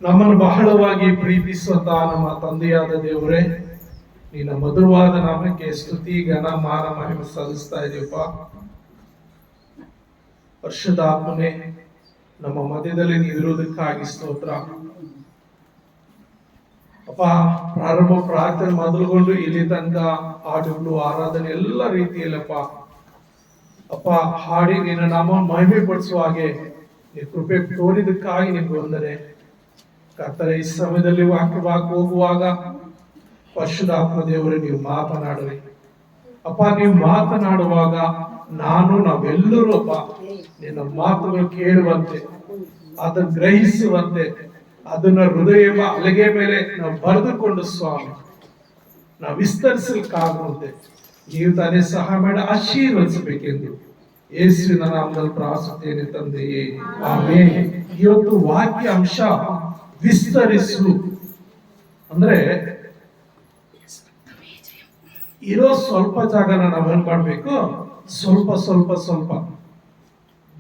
ನಮ್ಮನ್ನು ಬಹಳವಾಗಿ ಪ್ರೀತಿಸುವಂತಹ ನಮ್ಮ ತಂದೆಯಾದ ದೇವರೇ, ನಿನ್ನ ಮಧುರವಾದ ನಾಮಕ್ಕೆ ಸ್ತುತಿ ಘನ ಮಾನ ಮಹಿಮೆ ಸಲ್ಲಿಸ್ತಾ ಇದೀವಪ್ಪ. ಪರಿಶುದ್ಧಾತ್ಮನೇ, ನಮ್ಮ ಮಧ್ಯದಲ್ಲಿ ನೀವಿರುವುದಕ್ಕಾಗಿ ಸ್ತೋತ್ರ ಅಪ್ಪ. ಪ್ರಾರಂಭ ಪ್ರಾರ್ಥನೆ ಮೊದಲುಗೊಂಡು ಇಲ್ಲಿ ತನಕ ಹಾಡುಗಳು, ಆರಾಧನೆ ಎಲ್ಲ ರೀತಿಯಲ್ಲಪ್ಪ ಅಪ್ಪ ಹಾಡಿ ನಿನ್ನ ನಾಮವನ್ನು ಮಹಿಮೆ ಪಡಿಸುವ ಹಾಗೆ ನೀವು ಕೃಪೆ ತೋರಿದಕ್ಕಾಗಿ ನಿಮ್ಗೆ ವಂದನೆ ಕರ್ತರೆ. ಈ ಸಮಯದಲ್ಲಿ ವಾಕ್ಯವಾಗಿ ಹೋಗುವಾಗ ಪರಿಶುದ್ಧಾತ್ಮ ದೇವರೇ, ನೀವು ಮಾತನಾಡ್ರಿ ಅಪ್ಪ. ನೀವು ಮಾತನಾಡುವಾಗ ನಾವೆಲ್ಲರೂ ಅಪ್ಪ ನಿನ್ನ ಮಾತುಗಳು ಕೇಳುವಂತೆ, ಅದನ್ನು ಗ್ರಹಿಸುವಂತೆ, ಅದನ್ನ ಹೃದಯ ಹಲಗೆ ಮೇಲೆ ನಾವು ಬರೆದುಕೊಂಡು ಸ್ವಾಮಿ ನಾವು ವಿಸ್ತರಿಸಲಿಕ್ಕಾಗುವಂತೆ ನೀವು ತಾನೇ ಸಹಾಯ ಮಾಡಿ ಆಶೀರ್ವದಿಸಬೇಕೆಂದು ಯೇಸುವಿನ ನಾಮದಲ್ಲಿ ಪ್ರಾರ್ಥನೆ ತಂದೆಯೇ, ಆಮೆನ್. ಇವತ್ತು ವಾಕ್ಯ ಅಂಶ ವಿಸ್ತರಿಸು ಅಂದ್ರೆ ಇರೋ ಸ್ವಲ್ಪ ಜಾಗನ ನಾವೇನ್ ಮಾಡ್ಬೇಕು, ಸ್ವಲ್ಪ ಸ್ವಲ್ಪ ಸ್ವಲ್ಪ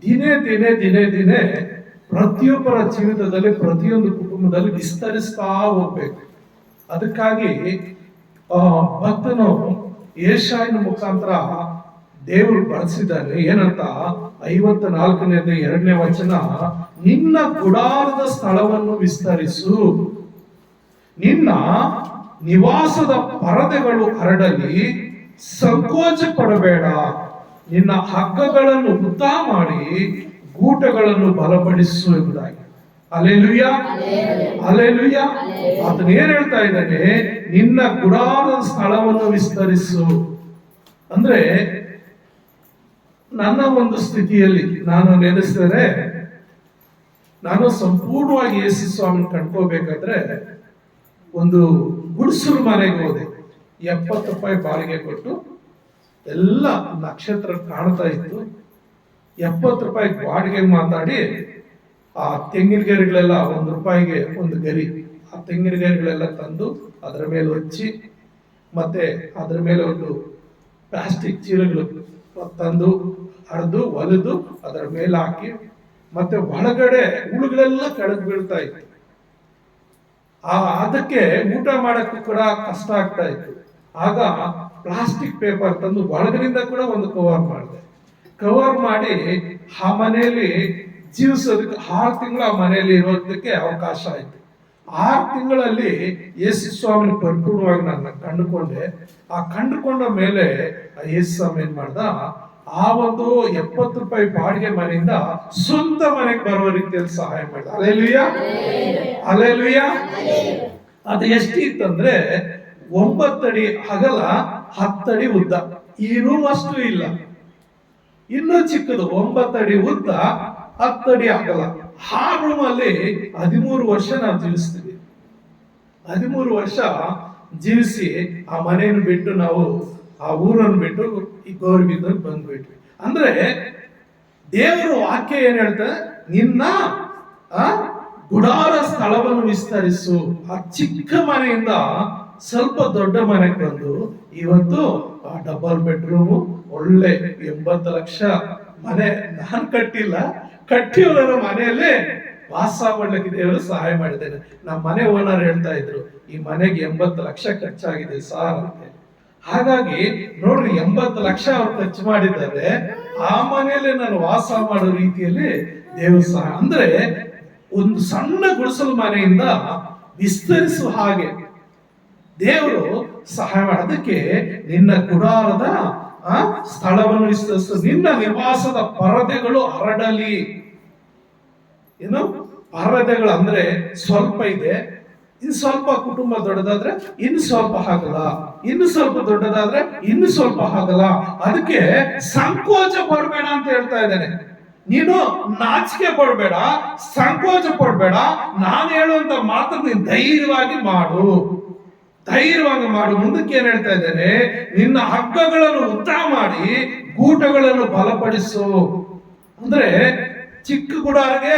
ದಿನೇ ದಿನೇ ದಿನೇ ದಿನೇ ಪ್ರತಿಯೊಬ್ಬರ ಜೀವಿತದಲ್ಲಿ, ಪ್ರತಿಯೊಂದು ಕುಟುಂಬದಲ್ಲಿ ವಿಸ್ತರಿಸ್ತಾ ಹೋಗ್ಬೇಕು. ಅದಕ್ಕಾಗಿ ಭಕ್ತನು ಯೆಶಾಯನ ಮುಖಾಂತರ ದೇವರು ಬಳಸಿದ್ದಾನೆ. ಏನಂತ 54ನೇ 2ನೇ ವಚನ, ನಿನ್ನ ಗುಡಾರದ ಸ್ಥಳವನ್ನು ವಿಸ್ತರಿಸು, ನಿನ್ನ ನಿವಾಸದ ಪರದೆಗಳು ಹರಡಲಿ, ಸಂಕೋಚ ಪಡಬೇಡ, ನಿನ್ನ ಹಗ್ಗಗಳನ್ನು ಉದ್ದ ಮಾಡಿ ಗೂಟಗಳನ್ನು ಬಲಪಡಿಸು ಎಂಬುದಾಗಿ. Hallelujah, hallelujah. ಆತನ ಏನ್ ಹೇಳ್ತಾ ಇದ್ದಾನೆ, ನಿನ್ನ ಗುಡಾರದ ಸ್ಥಳವನ್ನು ವಿಸ್ತರಿಸು ಅಂದ್ರೆ ನನ್ನ ಒಂದು ಸ್ಥಿತಿಯಲ್ಲಿ ನಾನು ನೆನೆಸಿದರೆ, ನಾನು ಸಂಪೂರ್ಣವಾಗಿ ಯೇಸು ಸ್ವಾಮಿ ಕಂಡ್ಕೋಬೇಕಾದ್ರೆ ಒಂದು ಗುಡಿಸಲು ಮನೆಗೆ ಹೋದೆ. 70 ರೂಪಾಯಿ ಬಾಡಿಗೆ ಕೊಟ್ಟು ಎಲ್ಲ ನಕ್ಷತ್ರ ಕಾಣ್ತಾ ಇತ್ತು. 70 ರೂಪಾಯಿ ಬಾಡಿಗೆ ಮಾತಾಡಿ ಆ ತೆಂಗಿನ ಗರಿಗಳೆಲ್ಲ ₹1 ಒಂದು ಗರಿ, ಆ ತೆಂಗಿನ ಗರಿಗಳೆಲ್ಲ ತಂದು ಅದರ ಮೇಲೆ ಹಚ್ಚಿ, ಮತ್ತೆ ಅದರ ಮೇಲೆ ಒಂದು ಪ್ಲಾಸ್ಟಿಕ್ ಚೀಲಗಳು ತಂದು ಹರಿದು ಒಲೆದು ಅದರ ಮೇಲೆ ಹಾಕಿ, ಮತ್ತೆ ಒಳಗಡೆ ಹುಳುಗಳೆಲ್ಲ ಕೆಳಗೆ ಬೀಳ್ತಾ ಇತ್ತು. ಅದಕ್ಕೆ ಊಟ ಮಾಡಕ್ಕೂ ಕೂಡ ಕಷ್ಟ ಆಗ್ತಾ ಇತ್ತು. ಆಗ ಪ್ಲಾಸ್ಟಿಕ್ ಪೇಪರ್ ತಂದು ಒಳಗರಿಂದ ಕೂಡ ಒಂದು ಕವರ್ ಮಾಡಿ ಆ ಮನೆಯಲ್ಲಿ ಜೀವಿಸೋದಕ್ಕೆ 6 ತಿಂಗಳು ಆ ಮನೆಯಲ್ಲಿ ಇರೋದಕ್ಕೆ ಅವಕಾಶ ಆಯ್ತು. 6 ತಿಂಗಳಲ್ಲಿ ಯೇಸು ಸ್ವಾಮಿ ಪರಿಪೂರ್ಣವಾಗಿ ನನ್ನ ಕಂಡುಕೊಂಡೆ. ಆ ಕಂಡುಕೊಂಡ ಮೇಲೆ ಯೇಸು ಸ್ವಾಮಿ ಏನ್ ಮಾಡ್ದ, ಆ ಒಂದು 70 ರೂಪಾಯಿ ಬಾಡಿಗೆ ಮನೆಯಿಂದ ಸ್ವಂತ ಮನೆಗೆ ಬರುವ ರೀತಿಯಲ್ಲಿ ಸಹಾಯ ಮಾಡಿದ. Hallelujah, hallelujah. ಅದು ಎಷ್ಟಿತ್ತಂದ್ರೆ 9 ಅಡಿ ಅಗಲ, 10 ಅಡಿ ಉದ್ದ. ಈ ರೂಮ್ ಅಷ್ಟು ಇಲ್ಲ, ಇನ್ನೂ ಚಿಕ್ಕದು, 9 ಅಡಿ ಉದ್ದ, 10 ಅಡಿ ಅಗಲ. ಆ ರೂಮ್ ಅಲ್ಲಿ 13 ವರ್ಷ ನಾವು ಜೀವಿಸ್ತೀವಿ. 13 ವರ್ಷ ಜೀವಿಸಿ ಆ ಮನೆಯನ್ನು ಬಿಟ್ಟು ನಾವು ಆ ಊರನ್ನು ಬಿಟ್ಟು ಈ ಗೌರವಿಂದ ಬಂದ್ಬಿಟ್ವಿ. ಅಂದ್ರೆ ದೇವರು ವಾಕ್ಯ ಏನ್ ಹೇಳ್ತಾರೆ, ನಿನ್ನ ಗುಡಾರ ಸ್ಥಳವನ್ನು ವಿಸ್ತರಿಸು. ಆ ಚಿಕ್ಕ ಮನೆಯಿಂದ ಸ್ವಲ್ಪ ದೊಡ್ಡ ಮನೆಗೆ ಬಂದು ಇವತ್ತು ಆ ಡಬಲ್ ಬೆಡ್ರೂಮ್, ಒಳ್ಳೆ 80 ಲಕ್ಷ ಮನೆ ನಾನು ಕಟ್ಟಿಲ್ಲ, ಕಟ್ಟಿಯವರ ಮನೆಯಲ್ಲೇ ವಾಸ ಮಾಡ್ಲಿಕ್ಕೆ ದೇವರು ಸಹಾಯ ಮಾಡಿದ್ದೇನೆ. ನಮ್ಮ ಮನೆ ಓನರ್ ಹೇಳ್ತಾ ಇದ್ರು, ಈ ಮನೆಗೆ 80 ಲಕ್ಷ ಖರ್ಚಾಗಿದೆ ಸಾರ್ ಅಂತ. ಹಾಗಾಗಿ ನೋಡ್ರಿ, 80 ಲಕ್ಷ ಅವ್ರು ಖರ್ಚು ಮಾಡಿದ್ದಾರೆ, ಆ ಮನೆಯಲ್ಲೇ ನಾನು ವಾಸ ಮಾಡೋ ರೀತಿಯಲ್ಲಿ ದೇವರು ಸಹಾಯ. ಅಂದ್ರೆ ಒಂದು ಸಣ್ಣ ಗುಡಿಸಲು ಮನೆಯಿಂದ ವಿಸ್ತರಿಸುವ ಹಾಗೆ ದೇವರು ಸಹಾಯ ಮಾಡಿ. ಅದಕ್ಕೆ ನಿನ್ನ ಗುಡಾರದ ಸ್ಥಳವನ್ನು ವಿಸ್ತರಿಸು, ನಿನ್ನ ನಿವಾಸದ ಪರದೆಗಳು ಹರಡಲಿ. ಏನು ಪರದೆಗಳು ಅಂದ್ರೆ ಸ್ವಲ್ಪ ಇದೆ, ಇನ್ನು ಸ್ವಲ್ಪ ಕುಟುಂಬ ದೊಡ್ಡದಾದ್ರೆ ಇನ್ನು ಸ್ವಲ್ಪ ಆಗಲ್ಲ, ಇನ್ನು ಸ್ವಲ್ಪ ದೊಡ್ಡದಾದ್ರೆ ಇನ್ನು ಸ್ವಲ್ಪ ಆಗಲ್ಲ. ಅದಕ್ಕೆ ಸಂಕೋಚ ಪಡಬೇಡ ಅಂತ ಹೇಳ್ತಾ ಇದ್ದೇನೆ. ನೀನು ನಾಚಿಕೆ ಪಡಬೇಡ, ಸಂಕೋಚ ಪಡಬೇಡ. ನಾನು ಹೇಳುವಂತ ಮಾತನ್ನು ನೀನು ಧೈರ್ಯವಾಗಿ ಮಾಡು, ಧೈರ್ಯವಾಗಿ ಮಾಡು. ಮುಂದಕ್ಕೆ ಏನ್ ಹೇಳ್ತಾ ಇದ್ದೇನೆ, ನಿನ್ನ ಹಗ್ಗಗಳನ್ನು ಉದ್ದ ಮಾಡಿ ಗೂಟಗಳನ್ನು ಬಲಪಡಿಸು. ಅಂದ್ರೆ ಚಿಕ್ಕ ಗುಡಾರಿಗೆ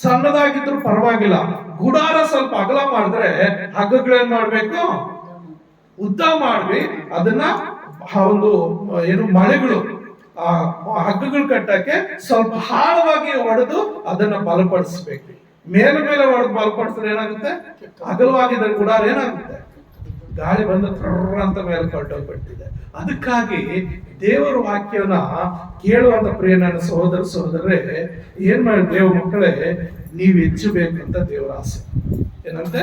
ಸಣ್ಣದಾಗಿದ್ರು ಪರವಾಗಿಲ್ಲ, ಗುಡಾರ ಸ್ವಲ್ಪ ಅಗಲ ಮಾಡಿದ್ರೆ ಹಗ್ಗಗಳೇನ್ ಮಾಡ್ಬೇಕು, ಉದ್ದ ಮಾಡ್ವಿ. ಅದನ್ನ ಒಂದು ಏನು ಮಳೆಗಳು ಹಗ್ಗಗಳು ಕಟ್ಟಕ್ಕೆ ಸ್ವಲ್ಪ ಆಳವಾಗಿ ಹೊಡೆದು ಅದನ್ನ ಬಲಪಡಿಸ್ಬೇಕು. ಮೇಲೆ ಮೇಲೆ ಹೊಡೆದು ಬಲ್ಪಡಿಸಿದ್ರೆ ಏನಾಗುತ್ತೆ? ಅಗಲವಾಗಿದ್ದರೆ ಗುಡಾರ ಏನಾಗುತ್ತೆ? ಗಾಳಿ ಬಂದು ಟ್ರರ್ ಅಂತ ಮೇಲೆ ಹೊರಟೋಗ್ಬಿಟ್ಟಿದೆ. ಅದಕ್ಕಾಗಿ ದೇವರ ವಾಕ್ಯವನ್ನ ಕೇಳುವಂತ ಪ್ರಿಯ ನನ್ನ ಸಹೋದರ ಸಹೋದರರೇ, ಏನ್ ಮಾಡಿ ದೇವ ಮಕ್ಕಳೇ, ನೀವು ಹೆಚ್ಚಬೇಕು ಅಂತ ದೇವರ ಆಸೆ. ಏನಂತೆ?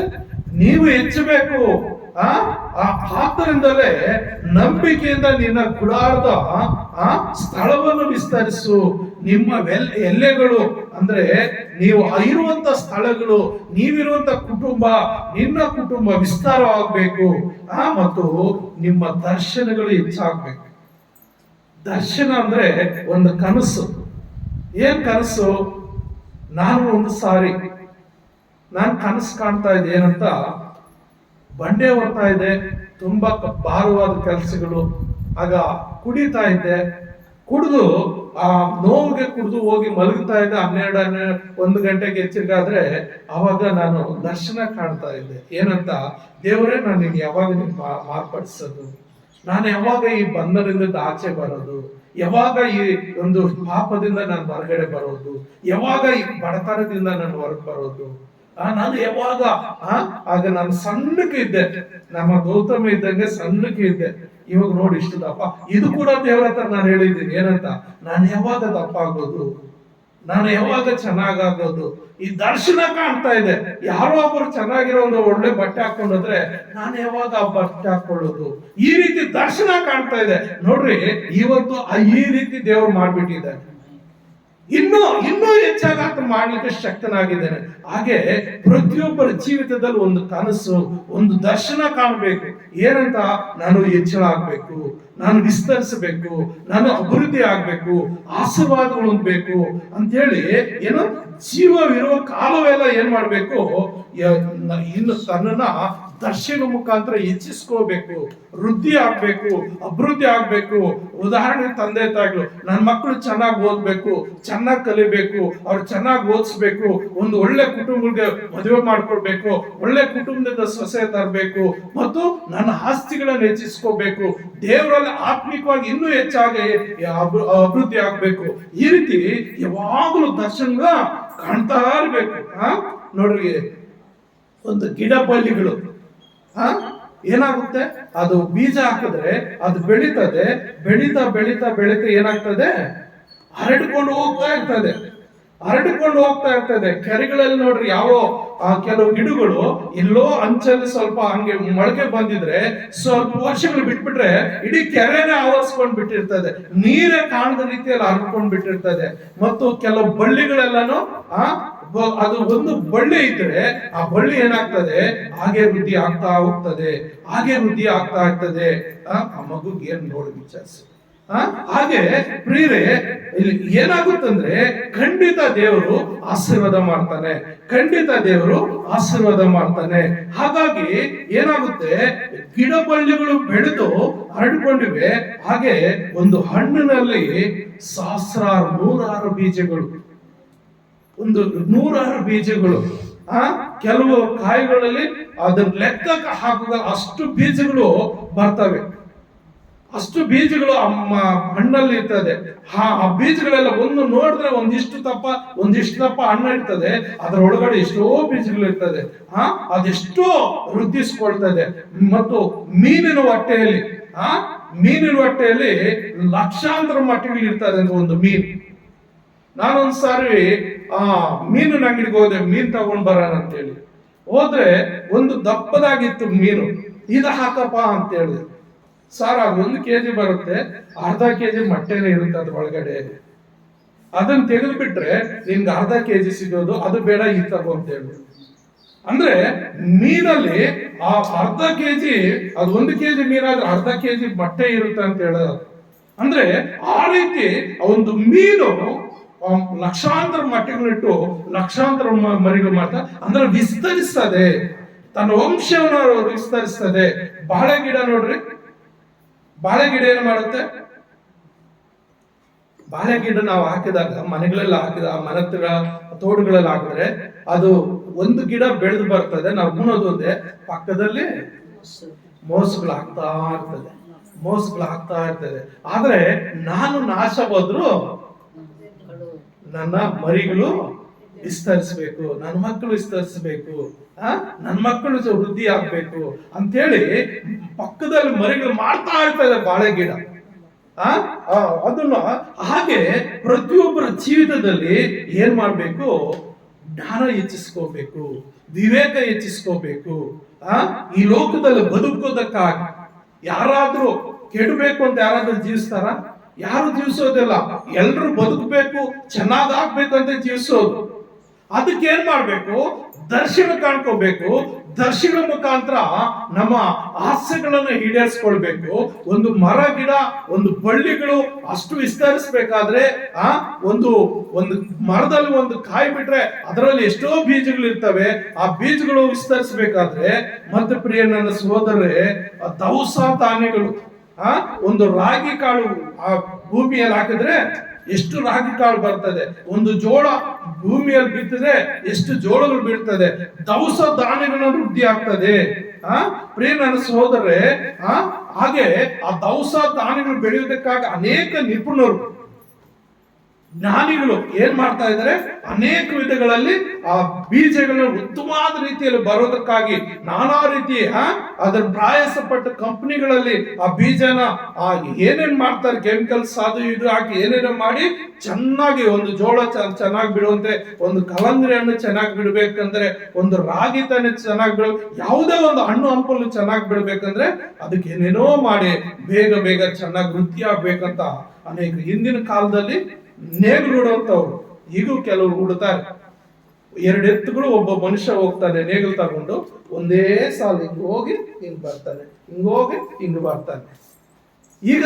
ನೀವು ಹೆಚ್ಚಬೇಕು. ಆದ್ದರಿಂದಲೇ ನಂಬಿಕೆಯಿಂದ ನಿನ್ನ ಗುಡಾರದ ಸ್ಥಳವನ್ನು ವಿಸ್ತರಿಸು. ನಿಮ್ಮ ಎಲ್ಲೆಗಳು ಅಂದ್ರೆ ನೀವು ಇರುವಂತ ಸ್ಥಳಗಳು, ನೀವಿರುವಂತ ಕುಟುಂಬ, ನಿನ್ನ ಕುಟುಂಬ ವಿಸ್ತಾರವಾಗಬೇಕು. ಮತ್ತು ನಿಮ್ಮ ದರ್ಶನಗಳು ಹೆಚ್ಚಾಗಬೇಕು. ದರ್ಶನ ಅಂದ್ರೆ ಒಂದು ಕನಸು. ಏನ್ ಕನಸು? ನಾನು ಒಂದು ಸಾರಿ ನಾನು ಕನಸು ಕಾಣ್ತಾ ಇದ್ದೆ. ಏನಂತ? ಬಂಡೆ ಹೊರ್ತಾ ಇದೆ, ತುಂಬಾ ಭಾರವಾದ ಕೆಲಸಗಳು. ಆಗ ಕುಡಿತಾ ಇದ್ದೆ, ಕುಡಿದು ಆ ನೋವಿಗೆ ಕುಡಿದು ಹೋಗಿ ಮಲಗ್ತಾ ಇದ್ದೆ. 1 ಗಂಟೆಗೆ ಎಚ್ಚರಿಕಾದ್ರೆ ಅವಾಗ ನಾನು ದರ್ಶನ ಕಾಣ್ತಾ ಇದ್ದೆ. ಏನಂತ? ದೇವರೇ, ನಾನು ಯಾವಾಗ ಮಾರ್ಪಡಿಸೋದು? ನಾನು ಯಾವಾಗ ಈ ಬಂಧನದಿಂದ ಆಚೆ ಬರೋದು? ಯಾವಾಗ ಈ ಒಂದು ಪಾಪದಿಂದ ನಾನು ಹೊರಗಡೆ ಬರೋದು? ಯಾವಾಗ ಈ ಬಡತನದಿಂದ ನಾನು ಹೊರಗೆ ಬರೋದು? ನಾನು ಯಾವಾಗ? ಆಗ ನಾನು ಸಣ್ಣಕ್ಕೆ ಇದ್ದೆ, ನಮ್ಮ ಗೌತಮ ಇದ್ದಂಗೆ ಸಣ್ಣಕ್ಕೆ ಇದ್ದೆ. ಇವಾಗ ನೋಡಿ ಇಷ್ಟು ದಪ್ಪ. ಇದು ಕೂಡ ದೇವರ ಹತ್ರ ನಾನು ಹೇಳಿದ್ದೀನಿ. ಏನಂತ? ನಾನು ಯಾವಾಗ ದಪ್ಪ ಆಗೋದು? ನಾನು ಯಾವಾಗ ಚೆನ್ನಾಗಾಗೋದು? ಈ ದರ್ಶನ ಕಾಣ್ತಾ ಇದೆ. ಯಾರೋ ಒಬ್ಬರು ಚೆನ್ನಾಗಿರೋ ಒಂದು ಒಳ್ಳೆ ಬಟ್ಟೆ ಹಾಕೊಂಡ್ರೆ ನಾನು ಯಾವಾಗ ಆ ಬಟ್ಟೆ ಹಾಕೊಳ್ಳೋದು? ಈ ರೀತಿ ದರ್ಶನ ಕಾಣ್ತಾ ಇದೆ ನೋಡ್ರಿ. ಇವತ್ತು ಈ ರೀತಿ ದೇವರು ಮಾಡ್ಬಿಟ್ಟಿದ್ದಾರೆ. ಇನ್ನೂ ಹೆಚ್ಚಾಗಿ ಮಾಡ್ಲಿಕ್ಕೆ ಶಕ್ತನಾಗಿದ್ದೇನೆ. ಹಾಗೆ ಪ್ರತಿಯೊಬ್ಬರ ಜೀವಿತದಲ್ಲಿ ಒಂದು ಕನಸು, ಒಂದು ದರ್ಶನ ಕಾಣಬೇಕು. ಏನಂತ? ನಾನು ಹೆಚ್ಚಳ ಆಗ್ಬೇಕು, ನಾನು ವಿಸ್ತರಿಸಬೇಕು, ನಾನು ಅಭಿವೃದ್ಧಿ ಆಗ್ಬೇಕು, ಆಶೀರ್ವಾದಗಳು ಹೊಂದಬೇಕು ಅಂತ ಹೇಳಿ ಏನು ಜೀವವಿರುವ ಕಾಲವೆಲ್ಲ ಏನ್ ಮಾಡ್ಬೇಕು? ಇನ್ನು ತನ್ನನ್ನ ದರ್ಶನ ಮುಖಾಂತರ ಹೆಚ್ಚಿಸ್ಕೋಬೇಕು, ವೃದ್ಧಿ ಆಗ್ಬೇಕು, ಅಭಿವೃದ್ಧಿ ಆಗ್ಬೇಕು. ಉದಾಹರಣೆ ತಂದೆ ತಾಯಿಗಳು, ನನ್ನ ಮಕ್ಕಳು ಚೆನ್ನಾಗಿ ಓದ್ಬೇಕು, ಚೆನ್ನಾಗಿ ಕಲಿಬೇಕು, ಅವ್ರು ಚೆನ್ನಾಗಿ ಓದಿಸ್ಬೇಕು, ಒಂದು ಒಳ್ಳೆ ಕುಟುಂಬಕ್ಕೆ ಮದುವೆ ಮಾಡ್ಕೊಡ್ಬೇಕು, ಒಳ್ಳೆ ಕುಟುಂಬದಿಂದ ಸೊಸೆ ತರಬೇಕು, ಮತ್ತು ನನ್ನ ಆಸ್ತಿಗಳನ್ನು ಹೆಚ್ಚಿಸ್ಕೋಬೇಕು, ದೇವರಲ್ಲಿ ಆತ್ಮಿಕವಾಗಿ ಇನ್ನೂ ಹೆಚ್ಚಾಗಿ ಅಭಿವೃದ್ಧಿ ಆಗ್ಬೇಕು. ಈ ರೀತಿ ಯಾವಾಗಲೂ ದರ್ಶನ ಕಾಣ್ತಾ ಇರ್ಬೇಕು. ನೋಡ್ರಿ, ಒಂದು ಗಿಡ ಬಳ್ಳಿಗಳು ಏನಾಗುತ್ತೆ? ಅದು ಬೀಜ ಹಾಕಿದ್ರೆ ಅದು ಬೆಳೀತದೆ. ಬೆಳೀತಾ ಬೆಳೀತಾ ಬೆಳೀತಾ ಏನಾಗ್ತದೆ? ಹರಡಿಕೊಂಡು ಹೋಗ್ತಾ ಇರ್ತದೆ. ಕೆರೆಗಳಲ್ಲಿ ನೋಡ್ರಿ, ಕೆಲವು ಗಿಡಗಳು ಎಲ್ಲೋ ಅಂಚಲ್ಲಿ ಸ್ವಲ್ಪ ಹಂಗೆ ಮೊಳಕೆ ಬಂದಿದ್ರೆ ಸ್ವಲ್ಪ ವರ್ಷಗಳು ಬಿಟ್ಬಿಟ್ರೆ ಇಡೀ ಕೆರೆನೇ ಆವರಿಸ್ಕೊಂಡ್ ಬಿಟ್ಟಿರ್ತದೆ, ನೀರೇ ಕಾಣದ ರೀತಿಯಲ್ಲಿ ಹರ್ಕೊಂಡ್ ಬಿಟ್ಟಿರ್ತದೆ. ಮತ್ತು ಕೆಲವು ಬಳ್ಳಿಗಳೆಲ್ಲಾನು ಅದು ಒಂದು ಬಳ್ಳಿ ಇದ್ರೆ ಆ ಬಳ್ಳಿ ಏನಾಗ್ತದೆ? ಹಾಗೆ ವೃದ್ಧಿ ಆಗ್ತಾ ಇರ್ತದೆ. ಆ ಮಗುಗೆ ಏನ್ ನೋಡಿ ವಿಚಾರಿಸಿ. ಹಾಗೆ ಪ್ರಿಯರೇ, ಇಲ್ಲಿ ಏನಾಗುತ್ತಂದ್ರೆ ಖಂಡಿತ ದೇವರು ಆಶೀರ್ವಾದ ಮಾಡ್ತಾನೆ. ಹಾಗಾಗಿ ಏನಾಗುತ್ತೆ? ಗಿಡ ಬಳ್ಳಿಗಳು ಬೆಳೆದು ಹರಡಿಕೊಂಡಿವೆ. ಹಾಗೆ ಒಂದು ಹಣ್ಣಿನಲ್ಲಿ ಸಹಸ್ರಾರು, ನೂರಾರು ಬೀಜಗಳು, ಒಂದು 100 ಬೀಜಗಳು. ಕೆಲವು ಕಾಯಿಗಳಲ್ಲಿ ಅದನ್ನ ಲೆಕ್ಕಕ್ಕೆ ಹಾಕಿದ ಅಷ್ಟು ಬೀಜಗಳು ಬರ್ತವೆ. ಅಷ್ಟು ಬೀಜಗಳು ಹಣ್ಣಲ್ಲಿ ಇರ್ತದೆ. ಆ ಬೀಜಗಳೆಲ್ಲ ಒಂದು ನೋಡಿದ್ರೆ ಒಂದಿಷ್ಟು ದಪ್ಪ ಹಣ್ಣು ಇರ್ತದೆ, ಅದರ ಒಳಗಡೆ ಎಷ್ಟೋ ಬೀಜಗಳು ಇರ್ತದೆ. ಅದೆಷ್ಟೋ ವೃದ್ಧಿಸ್ಕೊಳ್ತದೆ. ಮತ್ತು ಮೀನಿನ ಹೊಟ್ಟೆಯಲ್ಲಿ ಲಕ್ಷಾಂತರ ಮಟ್ಟಗಳು ಇರ್ತದೆ ಅಂತ ಒಂದು ಮೀನು. ನಾನೊಂದ್ ಸಾರಿ ಮೀನಿನ ಅಂಗಡಿಗೆ ಹೋದೆ, ಮೀನ್ ತಗೊಂಡ್ ಬರೋಣ ಅಂತೇಳಿ ಹೋದ್ರೆ ಒಂದು ದಪ್ಪದಾಗಿತ್ತು ಮೀನು. ಇದು ಹಾಕಪ್ಪ ಅಂತ ಹೇಳಿದೆ. ಸರ್, ಅದು 1 kg ಬರುತ್ತೆ, ಅರ್ಧ kg ಮೊಟ್ಟೆನೇ ಇರುತ್ತೆ ಅದ್ರ ಒಳಗಡೆ. ಅದನ್ನ ತೆಗೆದು ಬಿಟ್ರೆ ನಿನ್ಗೆ ಅರ್ಧ kg ಸಿಗೋದು, ಅದು ಬೇಡ, ಇದು ತಗೋ ಅಂತ ಹೇಳಿದ್ರು. ಅಂದ್ರೆ ಮೀನಲ್ಲಿ ಆ ಅರ್ಧ kg, ಅದು 1 kg ಮೀನಾದ್ರೆ ಅರ್ಧ kg ಮೊಟ್ಟೆ ಇರುತ್ತೆ ಅಂತ ಹೇಳೋದು. ಅಂದ್ರೆ ಆ ರೀತಿ ಒಂದು ಮೀನು ಲಕ್ಷಾಂತರ ಮೊಟ್ಟೆಗಳಿಟ್ಟು ಲಕ್ಷಾಂತರ ಮರಿಗಳು ಮಾಡ್ತಾ, ಅಂದ್ರೆ ವಿಸ್ತರಿಸ್ತದೆ, ತನ್ನ ವಂಶವನ್ನು ವಿಸ್ತರಿಸ್ತದೆ. ಬಾಳೆ ಗಿಡ ನೋಡ್ರಿ, ಬಾಳೆ ಗಿಡ ಏನು ಮಾಡುತ್ತೆ? ಬಾಳೆ ಗಿಡ ನಾವು ಹಾಕಿದಾಗ, ಮನೆಗಳೆಲ್ಲ ಹಾಕಿದ, ಮನೆ ತೋಡುಗಳೆಲ್ಲ ಹಾಕಿದ್ರೆ ಅದು ಒಂದು ಗಿಡ ಬೆಳೆದು ಬರ್ತದೆ. ನಾವು ಉಣ್ಣೋದು ಒಂದೇ, ಪಕ್ಕದಲ್ಲಿ ಮೋಸಗಳು ಆಗ್ತಾ ಇರ್ತದೆ. ಆದ್ರೆ ನಾನು ನಾಶ ಹೋದ್ರು ನನ್ನ ಮರಿಗಳು ವಿಸ್ತರಿಸ್ಬೇಕು, ನನ್ನ ಮಕ್ಕಳು ವಿಸ್ತರಿಸ್ಬೇಕು, ನನ್ನ ಮಕ್ಕಳು ವೃದ್ಧಿ ಆಗ್ಬೇಕು ಅಂತೇಳಿ ಪಕ್ಕದಲ್ಲಿ ಮರಿಗಳು ಮಾಡ್ತಾ ಇರ್ತದೆ ಬಾಳೆ ಗಿಡ. ಅದನ್ನ ಹಾಗೆ ಪ್ರತಿಯೊಬ್ಬರ ಜೀವಿತದಲ್ಲಿ ಏನ್ ಮಾಡ್ಬೇಕು, ಜ್ಞಾನ ಹೆಚ್ಚಿಸ್ಕೋಬೇಕು, ವಿವೇಕ ಹೆಚ್ಚಿಸ್ಕೋಬೇಕು. ಈ ಲೋಕದಲ್ಲಿ ಬದುಕೋದಕ್ಕಾಗಿ ಯಾರಾದ್ರೂ ಕೆಡಬೇಕು ಅಂತ ಯಾರಾದ್ರೂ ಜೀವಿಸ್ತಾರ? ಯಾರು ಜೀವಿಸೋದಿಲ್ಲ. ಎಲ್ರು ಬದುಕಬೇಕು, ಚೆನ್ನಾಗಾಗ್ಬೇಕು ಅಂತ ಜೀವಿಸೋದು. ಅದಕ್ಕೆ ಏನ್ ಮಾಡ್ಬೇಕು, ದರ್ಶನ ಕಾಣ್ಕೋಬೇಕು. ದರ್ಶನ ಮುಖಾಂತರ ನಮ್ಮ ಆಸೆಗಳನ್ನು ಈಡೇರಿಸ್ಕೊಳ್ಬೇಕು. ಒಂದು ಮರ ಗಿಡ, ಒಂದು ಬಳ್ಳಿಗಳು ಅಷ್ಟು ವಿಸ್ತರಿಸಬೇಕಾದ್ರೆ ಒಂದು ಮರದಲ್ಲಿ ಒಂದು ಕಾಯಿ ಬಿಟ್ರೆ ಅದರಲ್ಲಿ ಎಷ್ಟೋ ಬೀಜಗಳು ಇರ್ತವೆ. ಆ ಬೀಜಗಳು ವಿಸ್ತರಿಸಬೇಕಾದ್ರೆ ಮತ್ತೆ ಪ್ರಿಯ ನನ್ನ ಸಹೋದರರೇ, ದವಸ ಧಾನ್ಯಗಳು, ಒಂದು ರಾಗಿ ಕಾಳು ಆ ಭೂಮಿಯಲ್ಲಿ ಹಾಕಿದ್ರೆ ಎಷ್ಟು ರಾಗಿ ಕಾಳು ಬರ್ತದೆ, ಒಂದು ಜೋಳ ಭೂಮಿಯಲ್ಲಿ ಬಿತ್ತಿದ್ರೆ ಎಷ್ಟು ಜೋಳಗಳು ಬೀಳ್ತದೆ, ದವಸ ಧಾನ್ಯಗಳ ವೃದ್ಧಿ ಆಗ್ತದೆ. ಪ್ರಿಯ ನನ್ನ ಸಹೋದರರೇ, ಹಾಗೆ ಆ ದವಸ ಧಾನ್ಯಗಳು ಬೆಳೆಯುವುದಕ್ಕಾಗಿ ಅನೇಕ ನಿಪುಣರು, ಜ್ಞಾನಿಗಳು ಏನ್ ಮಾಡ್ತಾ ಇದ್ದಾರೆ, ಅನೇಕ ವಿಧಗಳಲ್ಲಿ ಆ ಬೀಜಗಳನ್ನು ಉತ್ತಮವಾದ ರೀತಿಯಲ್ಲಿ ಬರೋದಕ್ಕಾಗಿ ನಾನಾ ರೀತಿ ಅದರ ಪ್ರಯಾಸಪಟ್ಟ ಕಂಪನಿಗಳಲ್ಲಿ ಆ ಬೀಜನ ಏನೇನ್ ಮಾಡ್ತಾರೆ, ಕೆಮಿಕಲ್ಸ್ ಅದು ಇದು ಹಾಕಿ ಏನೇನೋ ಮಾಡಿ ಚೆನ್ನಾಗಿ ಒಂದು ಜೋಳ ಚೆನ್ನಾಗಿ ಬಿಡುವಂತೆ, ಒಂದು ಕಲಂಗಡಿ ಹಣ್ಣು ಚೆನ್ನಾಗಿ ಬಿಡ್ಬೇಕಂದ್ರೆ, ಒಂದು ರಾಗಿ ತಾನೆ ಚೆನ್ನಾಗಿ ಬಿಡ, ಯಾವುದೇ ಒಂದು ಹಣ್ಣು ಹಂಪಲು ಚೆನ್ನಾಗಿ ಬಿಡ್ಬೇಕಂದ್ರೆ ಅದಕ್ಕೆ ಏನೇನೋ ಮಾಡಿ ಬೇಗ ಬೇಗ ಚೆನ್ನಾಗಿ ವೃದ್ಧಿ ಆಗ್ಬೇಕಂತ ಅನೇಕ ಹಿಂದಿನ ಕಾಲದಲ್ಲಿ ನೇಗಿಲು ಉಡುವಂತವ್ರು ಈಗೂ ಕೆಲವರು ಉಡ್ತಾರೆ. 2 ಎತ್ತುಗಳು, ಒಬ್ಬ ಮನುಷ್ಯ ಹೋಗ್ತಾನೆ ನೇಗಿಲು ತಗೊಂಡು, ಒಂದೇ ಸಾಲ ಹಿಂಗ್ ಹೋಗಿ ಹಿಂಗ್ ಬರ್ತಾನೆ, ಹಿಂಗ್ ಹೋಗಿ ಹಿಂಗ್ ಬರ್ತಾನೆ. ಈಗ